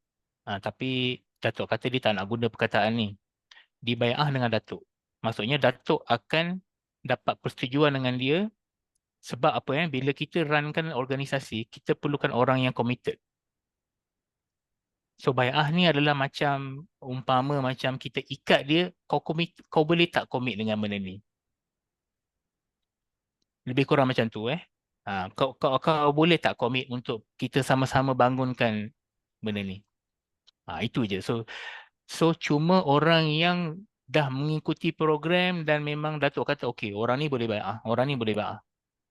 Tapi Datuk kata dia tak nak guna perkataan ni. Dia bai'ah dengan Datuk. Maksudnya Datuk akan dapat persetujuan dengan dia sebab apa bila kita runkan organisasi, kita perlukan orang yang committed. So bai'ah ni adalah macam umpama macam kita ikat dia, kau boleh tak komit dengan benda ni? Lebih kurang macam tu kau boleh tak komit untuk kita sama-sama bangunkan benda ni? Itu je. So cuma orang yang dah mengikuti program dan memang Datuk kata okey, orang ni boleh bai'ah, orang ni boleh bai'ah.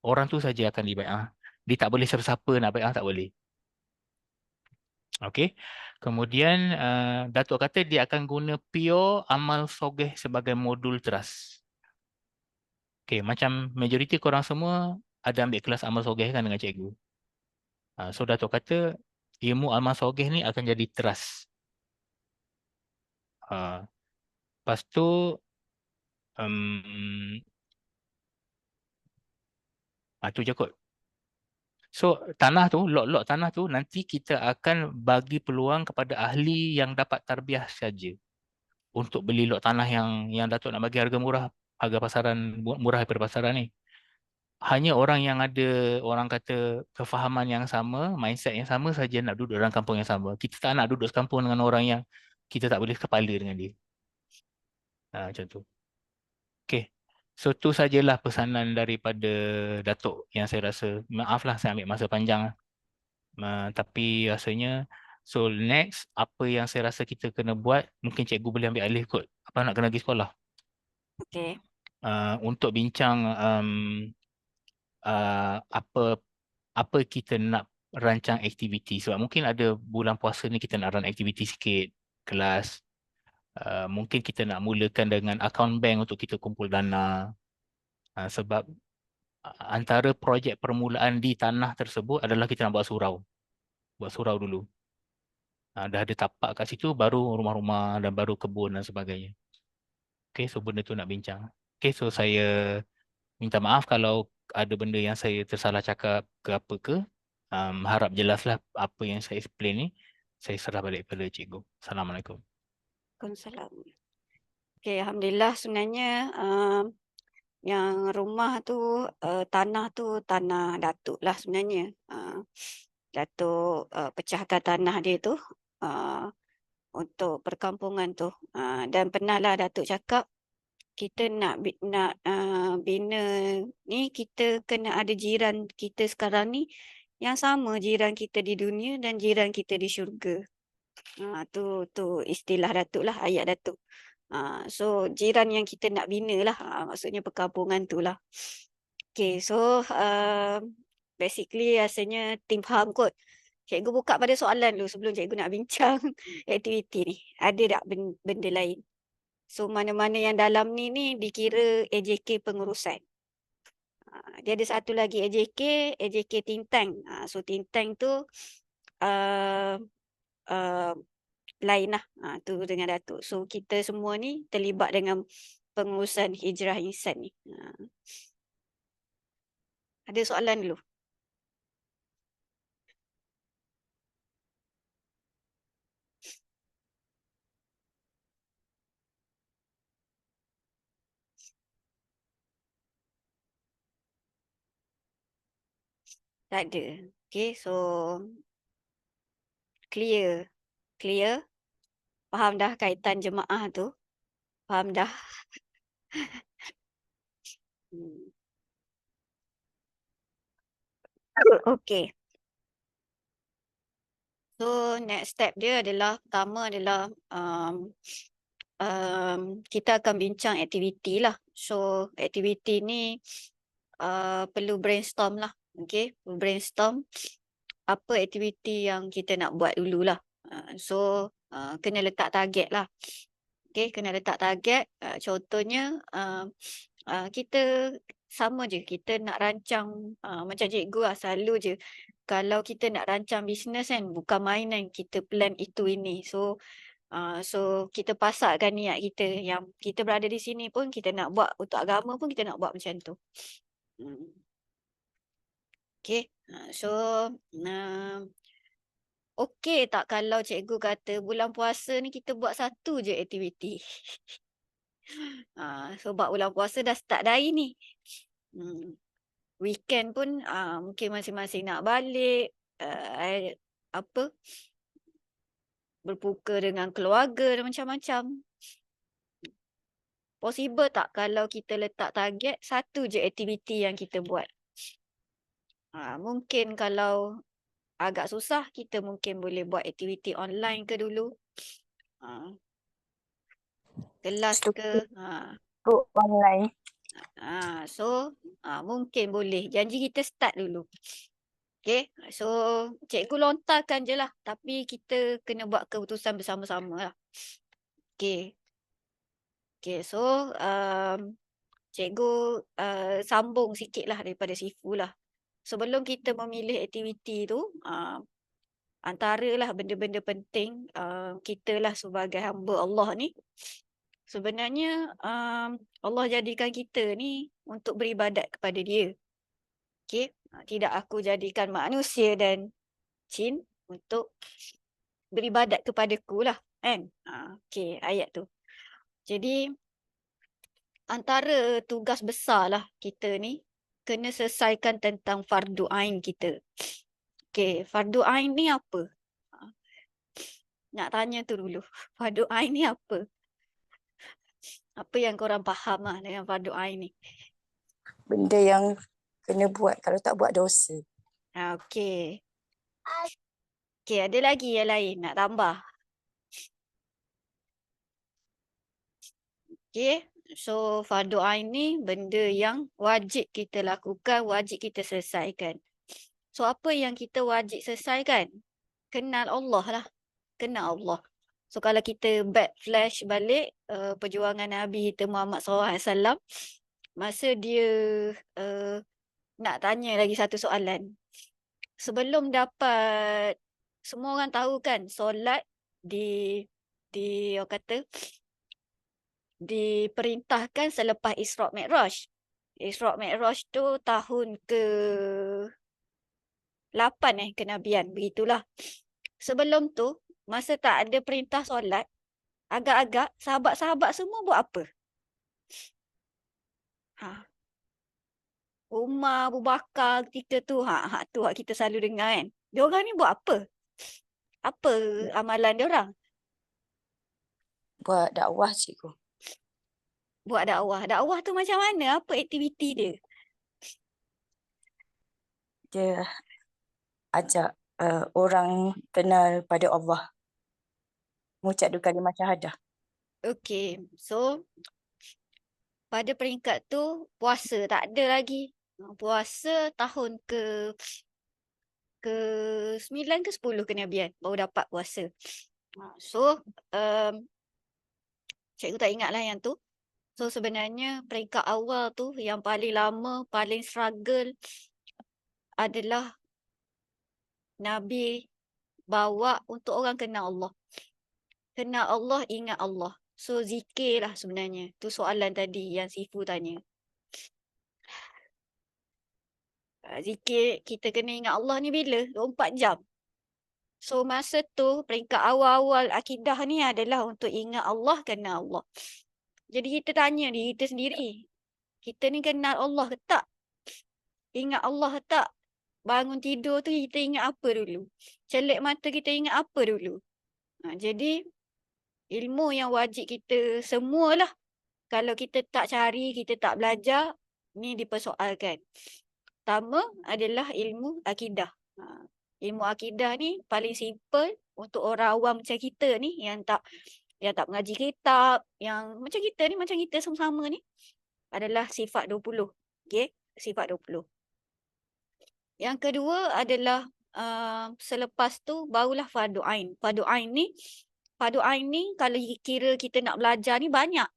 Orang tu saja akan dibai'ah. Dia tak boleh siapa-siapa nak bai'ah, tak boleh. Okey. Kemudian Datuk kata dia akan guna pure amal sogeh sebagai modul trust. Okey, macam majoriti korang semua ada ambil kelas amal sogeh kan dengan cikgu. So Datuk kata ilmu amal sogeh ni akan jadi trust. Lepas tu tu je kot. So tanah tu, lot-lot tanah tu nanti kita akan bagi peluang kepada ahli yang dapat tarbiyah saja untuk beli lot tanah yang Datuk nak bagi harga murah, harga pasaran murah daripada pasaran ni. Hanya orang yang ada, orang kata, kefahaman yang sama, mindset yang sama saja nak duduk dalam kampung yang sama. Kita tak nak duduk sekampung dengan orang yang kita tak boleh kepala dengan dia. Macam tu. Okay. So tu sajalah pesanan daripada Datuk yang saya rasa. Maaflah saya ambil masa panjang. Tapi rasanya, so next, apa yang saya rasa kita kena buat, mungkin cikgu boleh ambil alih kot. Apa nak kena pergi sekolah? Okay. Untuk bincang apa apa kita nak rancang aktiviti. Sebab mungkin ada bulan puasa ni kita nak run aktiviti sikit, kelas. Mungkin kita nak mulakan dengan account bank untuk kita kumpul dana. Sebab antara projek permulaan di tanah tersebut adalah kita nak buat surau. Buat surau dulu. Dah ada tapak kat situ, baru rumah-rumah dan baru kebun dan sebagainya. Okay, so benda tu nak bincang. Okay, so saya minta maaf kalau ada benda yang saya tersalah cakap ke apa ke. Harap jelaslah apa yang saya explain ni. Saya serah balik pada cikgu. Assalamualaikum. Waalaikumsalam. Okay, Alhamdulillah sebenarnya yang rumah tu, tanah tu tanah Datuk lah sebenarnya. Datuk pecahkan tanah dia tu untuk perkampungan tu. Dan pernahlah Datuk cakap kita nak bina ni, kita kena ada jiran kita sekarang ni yang sama jiran kita di dunia dan jiran kita di syurga. Tu istilah Datuk lah, ayat Datuk. So jiran yang kita nak bina lah, maksudnya perkampungan tu lah. Okay, so basically rasanya tim faham kot. Cikgu buka pada soalan dulu sebelum cikgu nak bincang aktiviti ni. Ada tak benda lain? So mana-mana yang dalam ni dikira AJK pengurusan. Dia ada satu lagi AJK think tank. So think tank tu lain lah. Tu dengan Datuk. So kita semua ni terlibat dengan pengurusan hijrah insan ni. Ada soalan dulu? Tak ada. Okay, so clear. Clear? Faham dah kaitan jemaah tu? Faham dah? Okay. So next step dia adalah pertama adalah kita akan bincang aktiviti lah. So aktiviti ni perlu brainstorm lah. Okay, brainstorm apa aktiviti yang kita nak buat dululah. So kena letak target lah. Okay, kena letak target. Contohnya kita sama je, kita nak rancang macam cikgu lah, selalu je. Kalau kita nak rancang bisnes kan, bukan mainan, kita plan itu ini. So kita pasakkan niat kita, yang kita berada di sini pun kita nak buat untuk agama pun kita nak buat macam tu. Okay, so okey tak kalau cikgu kata bulan puasa ni kita buat satu je aktiviti. Sebab bulan puasa dah start dari ni. Weekend pun mungkin masing-masing nak balik, berbuka dengan keluarga dan macam-macam. Possible tak kalau kita letak target satu je aktiviti yang kita buat? Mungkin kalau agak susah, kita mungkin boleh buat aktiviti online ke dulu. Kelas ke. Online. So mungkin boleh. Janji kita start dulu. Okay. So cikgu lontarkan je lah. Tapi kita kena buat keputusan bersama-sama lah. Okay. Okay. So cikgu sambung sikit lah daripada Sifu lah. Sebelum kita memilih aktiviti tu, antaralah benda-benda penting kita lah sebagai hamba Allah ni. Sebenarnya Allah jadikan kita ni untuk beribadat kepada Dia. Okay? Tidak aku jadikan manusia dan jin untuk beribadat kepadaku lah. Kan? Okay, ayat tu. Jadi antara tugas besar lah kita ni kena selesaikan tentang fardu ain kita. Okay, fardu ain ni apa? Nak tanya tu dulu. Fardu ain ni apa? Apa yang korang faham lah dengan fardu ain ni? Benda yang kena buat, kalau tak buat dosa. Okey. Okey, ada lagi yang lain nak tambah? Okey, so fardu ain ni benda yang wajib kita lakukan, wajib kita selesaikan. So apa yang kita wajib selesaikan? Kenal Allah lah. Kenal Allah. So kalau kita back flash balik perjuangan Nabi kita Muhammad SAW, masa dia nak tanya lagi satu soalan. Sebelum dapat, semua orang tahu kan, solat orang kata diperintahkan selepas Isra' Mi'raj. Isra' Mi'raj tu tahun ke-8 kenabian, begitulah. Sebelum tu, masa tak ada perintah solat, agak-agak sahabat-sahabat semua buat apa? Umar, Abu Bakar ketika tu, tu kita selalu dengar kan. Diorang ni buat apa? Apa amalan diorang? Buat dakwah, cikgu. Buat dakwah. Dakwah tu macam mana? Apa aktiviti dia? Dia ajak orang kenal pada Allah. Mengucap dua kalimah syahadah. Okey. So, pada peringkat tu, puasa tak ada lagi. Puasa tahun ke-9 ke 10 kenabian baru dapat puasa. So, cikgu tak ingatlah yang tu. So, sebenarnya peringkat awal tu yang paling lama, paling struggle adalah Nabi bawa untuk orang kenal Allah. Kenal Allah, ingat Allah. So, zikir lah sebenarnya. Tu soalan tadi yang Sifu tanya. Zikir kita kena ingat Allah ni bila? 24 jam. So, masa tu peringkat awal-awal akidah ni adalah untuk ingat Allah, kenal Allah. Jadi kita tanya diri kita sendiri. Kita ni kenal Allah ke tak? Ingat Allah ke tak? bangun tidur tu kita ingat apa dulu? Celik mata kita ingat apa dulu? Jadi ilmu yang wajib kita semualah. Kalau kita tak cari, kita tak belajar, ni dipersoalkan. Pertama adalah ilmu akidah. Ilmu akidah ni paling simple untuk orang awam macam kita ni yang tak mengaji kitab, yang macam kita sama-sama ni adalah sifat 20. Okey, sifat 20. Yang kedua adalah selepas tu barulah fardu ain. Fardu ain ni kalau kira kita nak belajar ni banyak.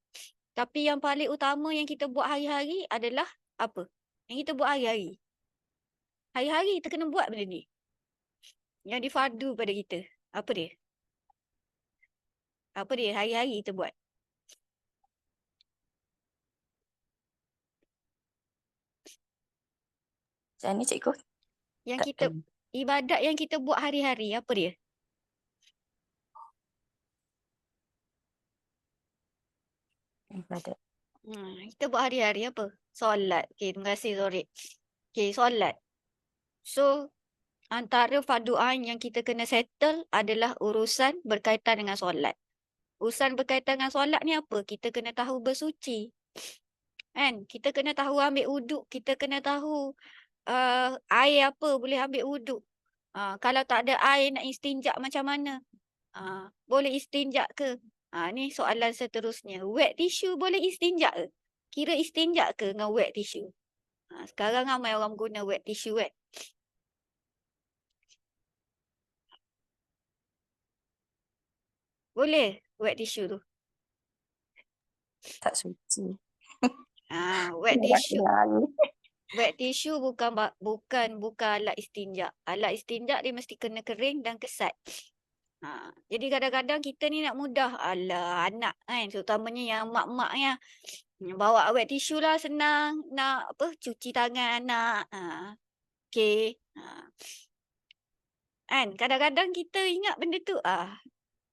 Tapi yang paling utama yang kita buat hari-hari adalah apa? Yang kita buat hari-hari. Hari-hari kita kena buat benda ni. Yang difardu pada kita. Apa dia? Apa dia hari-hari kita buat? Macam ni cikgu? Yang Tak kita tahu. ibadat yang kita buat hari-hari, apa dia? Ibadat. Kita buat hari-hari apa? Solat. Okey, terima kasih Zorik. Okey, solat. So, antara fardu ain yang kita kena settle adalah urusan berkaitan dengan solat. Urusan berkaitan dengan solat ni apa? Kita kena tahu bersuci. Kan? Kita kena tahu ambil wuduk. Kita kena tahu air apa boleh ambil wuduk. Kalau tak ada air nak istinja macam mana? Boleh istinja ke? Ni soalan seterusnya. Wet tissue boleh istinja ke? Kira istinja ke dengan wet tissue? Sekarang ramai orang guna wet tissue kan? Boleh wet tissue tu. Tak suci. Wet tissue. Lalu. Wet tissue bukan alat istinja. Alat istinja dia mesti kena kering dan kesat. Jadi kadang-kadang kita ni nak mudah. Alah, anak kan. Terutamanya yang mak-mak ya. Bawa wet tissue lah senang. Nak cuci tangan anak. Okey. Kan kadang-kadang kita ingat benda tu.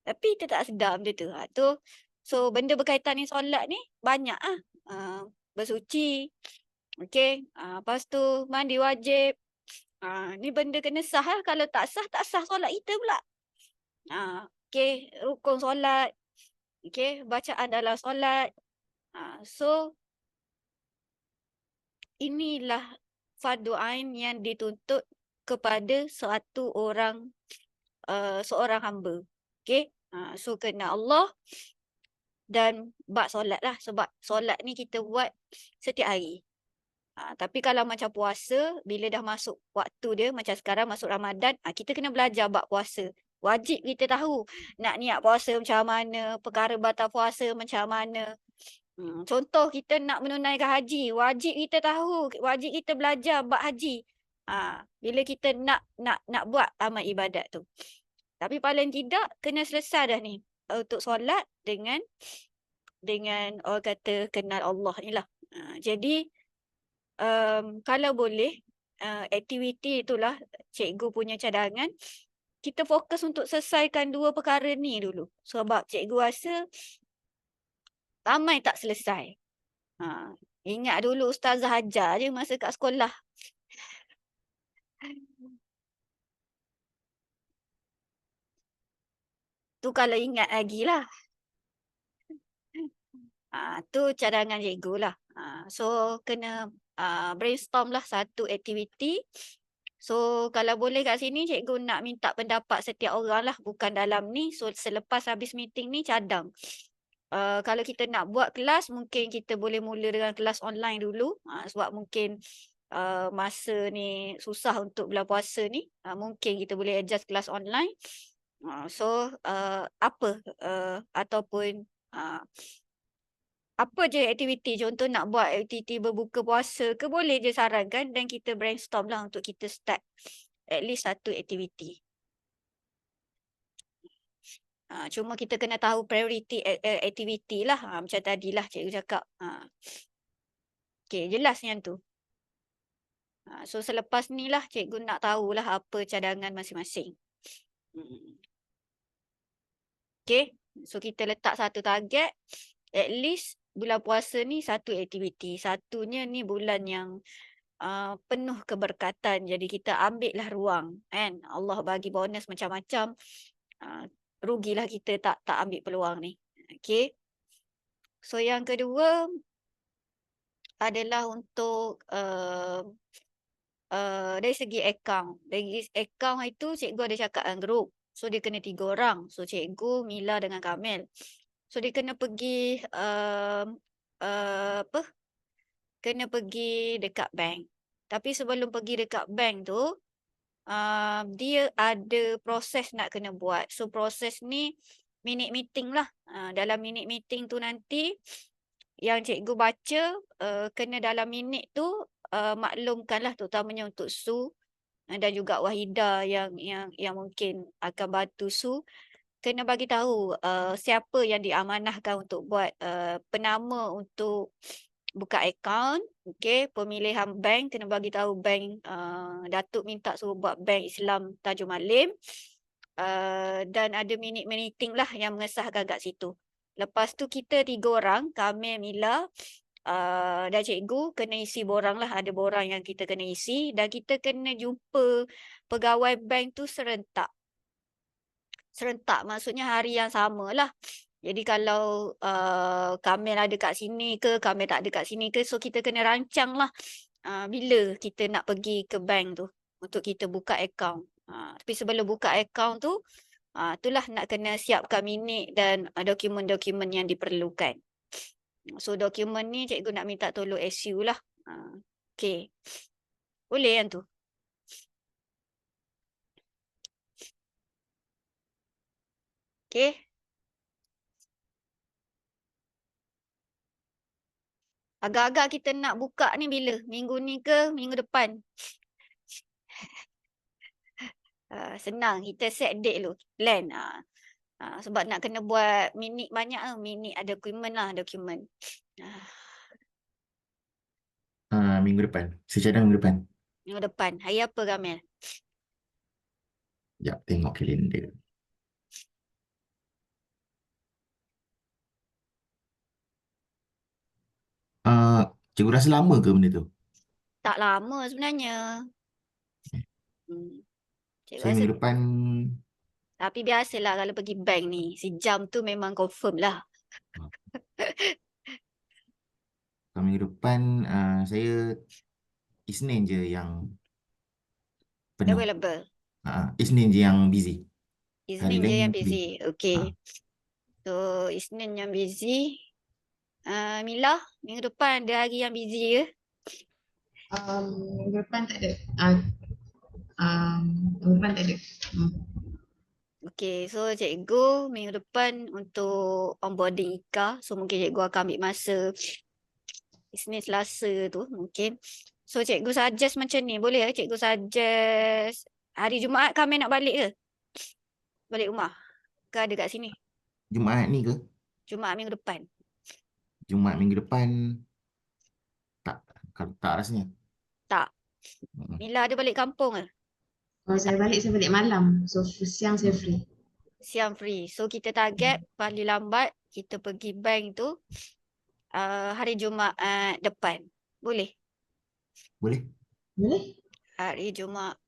Tapi kita tak sedar benda tu. So benda berkaitan dengan solat ni banyak bersuci. Okey. Lepas tu mandi wajib. Ni benda kena sah lah. Kalau tak sah solat kita pula. Okey, rukun solat. Okey, bacaan dalam solat. So inilah fardu ain yang dituntut kepada seorang hamba. Okey. So kena Allah dan bab solat lah. Sebab solat ni kita buat setiap hari. Tapi kalau macam puasa, bila dah masuk waktu dia, macam sekarang masuk Ramadan, kita kena belajar bab puasa. Wajib kita tahu nak niat puasa macam mana, perkara batal puasa macam mana. Contoh kita nak menunaikan haji, wajib kita tahu, wajib kita belajar bab haji. Bila kita nak buat amal ibadat tu. Tapi paling tidak kena selesai dah ni untuk solat dengan orang kata kenal Allah ni lah. Jadi kalau boleh aktiviti itulah cikgu punya cadangan. Kita fokus untuk selesaikan dua perkara ni dulu. Sebab cikgu rasa ramai tak selesai. Ingat dulu ustazah ajar je masa kat sekolah. Tu kalau ingat lagi lah. Tu cadangan cikgu lah. So kena brainstorm lah satu aktiviti. So kalau boleh kat sini cikgu nak minta pendapat setiap orang lah. Bukan dalam ni. So selepas habis meeting ni cadang. Kalau kita nak buat kelas mungkin kita boleh mula dengan kelas online dulu. Sebab mungkin masa ni susah untuk bulan puasa ni. Mungkin kita boleh adjust kelas online. So ataupun apa je aktiviti, contoh nak buat aktiviti berbuka puasa ke, boleh je sarankan dan kita brainstorm lah untuk kita start at least satu aktiviti. Cuma kita kena tahu priority aktiviti lah. Macam tadilah cikgu cakap. Okay, jelas yang tu. So selepas ni lah cikgu nak tahulah apa cadangan masing-masing. Okay, so kita letak satu target. At least bulan puasa ni satu aktiviti. Satunya ni bulan yang penuh keberkatan. Jadi kita ambil lah ruang kan. Allah bagi bonus macam-macam. Rugilah kita tak ambil peluang ni. Okey. So yang kedua adalah untuk dari segi akaun. Dari akaun itu cikgu ada cakap dengan grup. So dia kena 3 orang. So cikgu, Mila dengan Kamil. So dia kena pergi kena pergi dekat bank. Tapi sebelum pergi dekat bank tu, dia ada proses nak kena buat. So proses ni minute meeting lah. Dalam minute meeting tu nanti yang cikgu baca kena dalam minit tu maklumkanlah terutamanya untuk Su dan juga Wahida yang mungkin akan bantu Su, kena bagi tahu siapa yang diamanahkan untuk buat penama untuk buka akaun. Okey, pemilihan bank kena bagi tahu bank, Datuk minta suruh buat bank Islam Tajul Malim, dan ada minute meeting lah yang mengesahkan kat situ. Lepas tu kita 3 orang, Kamil, Mila dan cikgu kena isi borang lah. Ada borang yang kita kena isi dan kita kena jumpa pegawai bank tu serentak. Serentak maksudnya hari yang sama lah. Jadi kalau Kamil ada kat sini ke, Kamil tak ada kat sini ke, so kita kena rancang lah bila kita nak pergi ke bank tu untuk kita buka akaun. Tapi sebelum buka akaun tu, itulah nak kena siapkan minit dan dokumen-dokumen yang diperlukan. So dokumen ni cikgu nak minta tolong SU lah. Okey. Boleh yang tu? Okey. Agak-agak kita nak buka ni bila? Minggu ni ke minggu depan? Senang, kita set date dulu. Plan. Sebab nak kena buat minit banyak. Minit ada dokumen lah, dokumen. Minggu depan. Saya cadang minggu depan. Minggu depan. Hari apa, Kamil? Sekejap, tengok kalender. Cikgu rasa lama ke benda tu? Tak lama sebenarnya. Cikgu Saya rasa, minggu depan, tapi biasalah kalau pergi bank ni, sejam tu memang confirm lah. kalau minggu depan saya Isnin je yang penuh. Available. Isnin je yang busy. Hari Isnin je lain yang free. busy. Okey. So Isnin yang busy. Mila, minggu depan ada hari yang busy ke? Minggu depan tak ada. Minggu depan tak ada. Okey, so cikgu minggu depan untuk onboarding Ika. So mungkin cikgu akan ambil masa Isnin Selasa tu mungkin. So cikgu suggest macam ni, boleh ke cikgu suggest hari Jumaat kami nak balik ke? Balik rumah? Ke ada kat sini? Jumaat ni ke? Jumaat minggu depan. Jumaat minggu depan tak rasanya. Tak. Mila ada balik kampung ke? Kalau saya balik malam. So siang saya free. Siang free. So kita target paling lambat kita pergi bank tu hari Jumaat depan. Boleh? Boleh? Boleh? Hari Jumaat.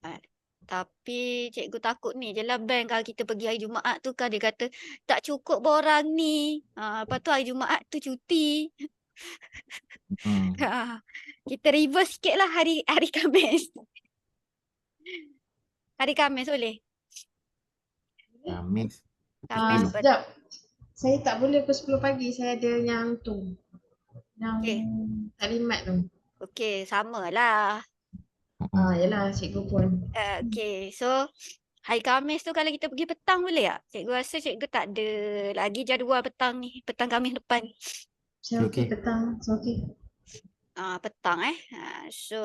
Tapi cikgu takut ni je lah bank kalau kita pergi hari Jumaat tu kan dia kata tak cukup borang ni. Lepas tu hari Jumaat tu cuti. Kita reverse sikit lah hari Khamis. Hari Khamis boleh? Khamis. Khamis Sekejap. Saya tak boleh pukul 10 pagi. Saya ada yang tu. Yang taklimat tu. Okey, samalah. Yalah cikgu pun. Okey, so hari Khamis tu kalau kita pergi petang boleh tak? Cikgu rasa cikgu tak ada lagi jadual petang ni. Petang Khamis depan. Saya okey petang. So okey. Petang so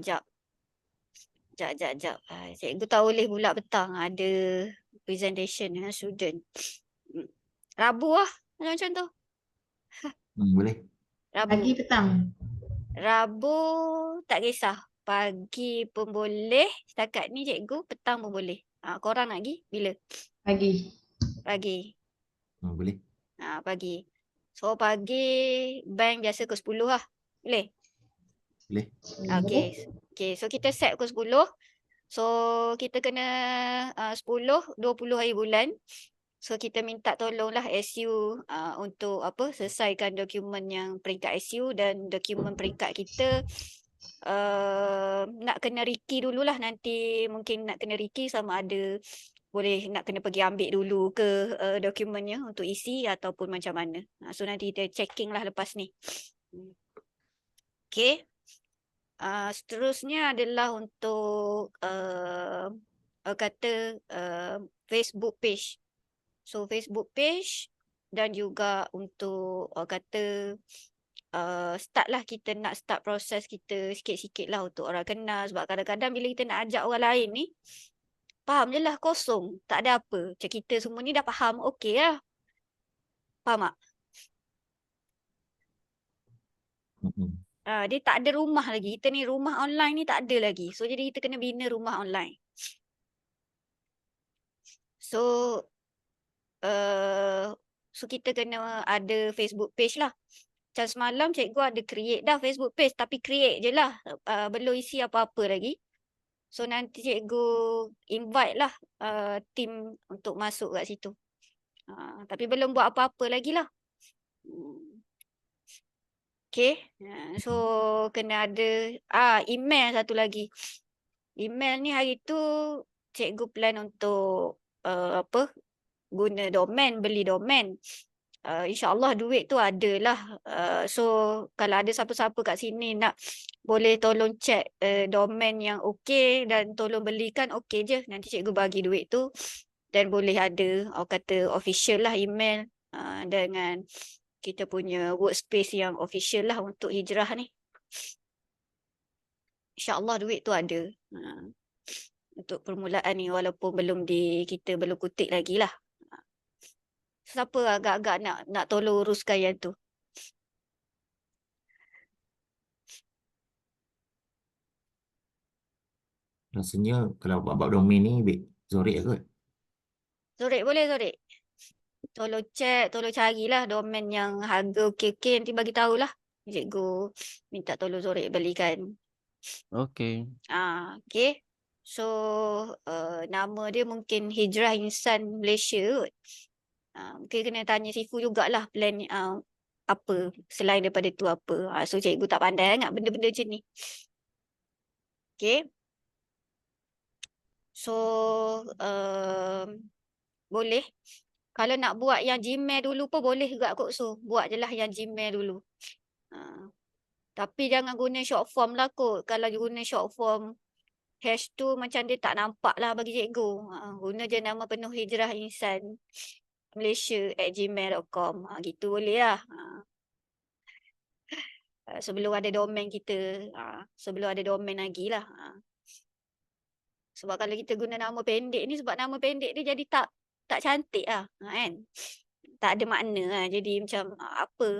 jap. Jap. Cikgu tak boleh pula petang. Ada presentation dengan student. Rabu lah. Macam tu. Boleh. Rabu. Pagi petang. Rabu tak kisah. Pagi pun boleh. Setakat ni cikgu petang pun boleh. Korang nak pergi bila? Pagi. Boleh. Pagi. So pagi bank biasa ke 10 lah. Boleh? Boleh. Okay. Okay, so kita set pukul 10. So kita kena 10, 20 hari bulan. So kita minta tolonglah SU untuk selesaikan dokumen yang peringkat SU dan dokumen peringkat kita nak kena Ricky dululah, nanti mungkin nak kena Ricky sama ada boleh nak kena pergi ambil dulu ke dokumennya untuk isi ataupun macam mana. So nanti kita checking lah lepas ni. Okay. Seterusnya adalah untuk Facebook page. So Facebook page dan juga untuk start lah, kita nak start proses kita sikit-sikit lah untuk orang kenal. Sebab kadang-kadang bila kita nak ajak orang lain ni, faham je lah kosong, tak ada apa. Macam kita semua ni dah faham, okey lah. Faham tak? Dia tak ada rumah lagi. Kita ni rumah online ni tak ada lagi. So jadi kita kena bina rumah online. So kita kena ada Facebook page lah. Macam semalam cikgu ada create dah Facebook page, tapi create je lah. Belum isi apa-apa lagi. So nanti cikgu invite lah team untuk masuk kat situ. Tapi belum buat apa-apa lagi lah. Okay. So kena ada email satu lagi. Email ni hari tu cikgu plan untuk guna domain, beli domain. InsyaAllah duit tu ada lah. So kalau ada siapa-siapa kat sini nak, boleh tolong check domain yang okey dan tolong belikan, okey je. Nanti cikgu bagi duit tu dan boleh ada official lah email dengan kita punya workspace yang official lah untuk hijrah ni. InsyaAllah duit tu ada. Untuk permulaan ni walaupun kita belum kutik lagi lah. Siapa agak-agak nak tolong uruskan yang tu? Rasanya kalau bab domain ni Zorik kot. Zorik boleh, Zorik. Tolong check, tolong carilah domain yang harga okey-okey, nanti bagi tahulah. Cikgu minta tolong Zorik belikan. Okay. Okay. So nama dia mungkin Hijrah Insan Malaysia kot. Mungkin kena tanya Sifu jugalah plan apa selain daripada tu apa. So cikgu tak pandai sangat benda-benda macam ni. Okay. So boleh. Kalau nak buat yang Gmail dulu pun boleh juga kot. So buat je lah yang Gmail dulu. Tapi jangan guna short form lah kot. Kalau guna short form, hash tu macam dia tak nampak lah bagi cikgu. Guna je nama penuh Hijrah Insan Malaysia@gmail.com. Gitu boleh lah. Sebelum ada domain kita. Sebelum ada domain lagi lah. Sebab kalau kita guna nama pendek ni, sebab nama pendek dia jadi tak cantik lah. Kan? Tak ada makna lah. Jadi macam apa.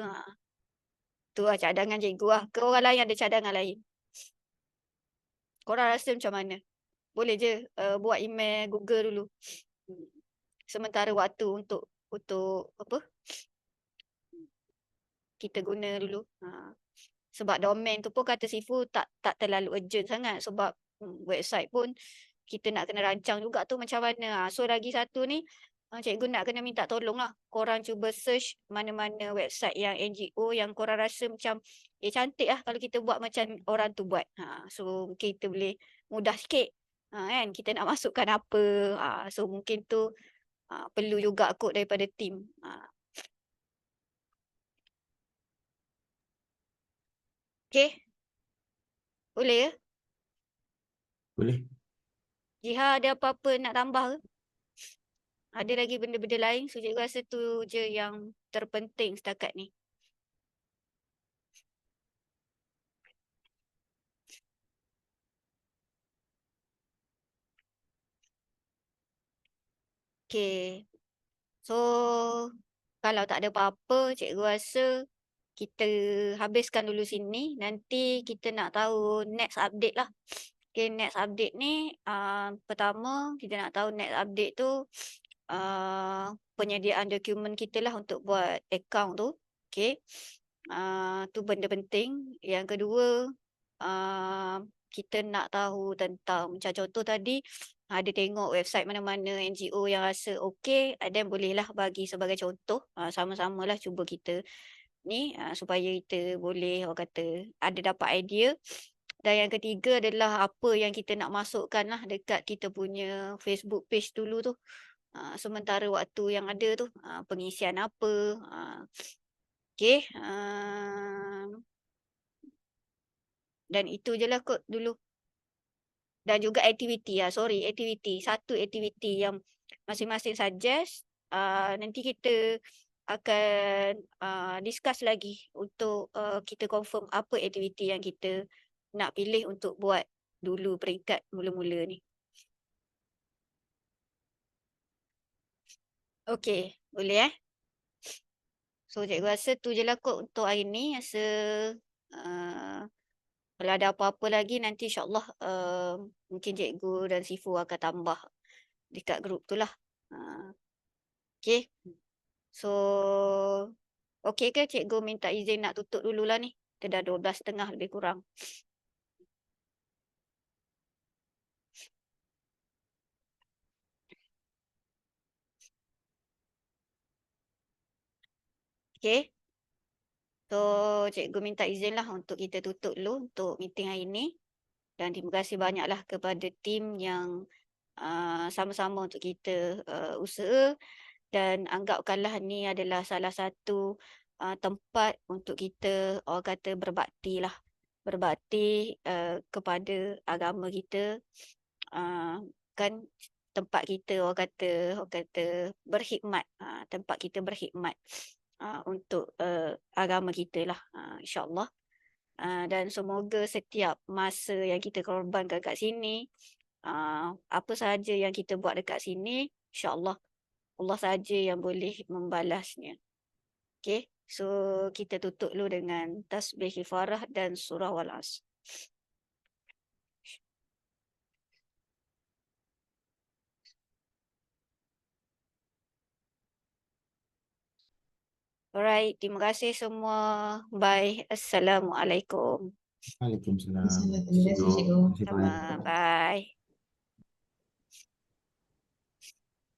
Tu lah cadangan cikgu lah. Ke orang lain ada cadangan lain. Korang rasa macam mana? Boleh je buat email Google dulu. Sementara waktu untuk apa? Kita guna dulu. Sebab domain tu pun kata Sifu tak terlalu urgent sangat. Sebab website pun kita nak kena rancang juga tu macam mana. So lagi satu ni, cikgu nak kena minta tolong lah. Korang cuba search mana-mana website yang NGO yang korang rasa macam cantik lah kalau kita buat macam orang tu buat. So mungkin kita boleh mudah sikit. Kan? Kita nak masukkan apa. So mungkin tu perlu juga kot daripada tim. Okay. Boleh ya? Boleh. Jiha ada apa-apa nak tambah ke? Ada lagi benda-benda lain? So cikgu rasa tu je yang terpenting setakat ni. Okay. So kalau tak ada apa-apa, cikgu rasa kita habiskan dulu sini. Nanti kita nak tahu next update lah. Okay, next update ni pertama kita nak tahu next update tu penyediaan dokumen kita lah untuk buat account tu. Okay. Tu benda penting. Yang kedua, kita nak tahu tentang macam contoh tadi ada tengok website mana-mana NGO yang rasa okey, then bolehlah bagi sebagai contoh. Sama-samalah cuba kita ni supaya kita boleh orang kata ada dapat idea. Dan yang ketiga adalah apa yang kita nak masukkan lah dekat kita punya Facebook page dulu tu. Sementara waktu yang ada tu pengisian apa. Okey. Dan itu je lah kot dulu. Dan juga aktiviti. Aktiviti. Satu aktiviti yang masing-masing suggest. Nanti kita akan discuss lagi untuk kita confirm apa aktiviti yang kita nak pilih untuk buat dulu peringkat mula-mula ni. Okey, boleh So cikgu rasa tu je lah kot untuk hari ni. Rasa kalau ada apa-apa lagi nanti insyaAllah mungkin cikgu dan Sifu akan tambah dekat grup tu lah. Okay. So, okay ke cikgu minta izin nak tutup dulu lah ni? Kita dah 12.30 lebih kurang. Okay. So, cikgu minta izin lah untuk kita tutup dulu untuk meeting hari ni. Dan terima kasih banyaklah kepada tim yang sama-sama untuk kita usaha. Dan anggapkanlah ni adalah salah satu tempat untuk kita orang kata berbakti lah. Berbakti kepada agama kita. Kan tempat kita orang kata berkhidmat. Tempat kita berkhidmat untuk agama kita lah. InsyaAllah. Dan semoga setiap masa yang kita korbankan kat sini, apa sahaja yang kita buat dekat sini, insyaAllah Allah sahaja yang boleh membalasnya. Okay, so kita tutup dulu dengan tasbih kifarah dan surah Wal-Asr. Alright, terima kasih semua. Bye. Assalamualaikum. Waalaikumsalam. Terima kasih, cikgu. Terima kasih banyak. Bye.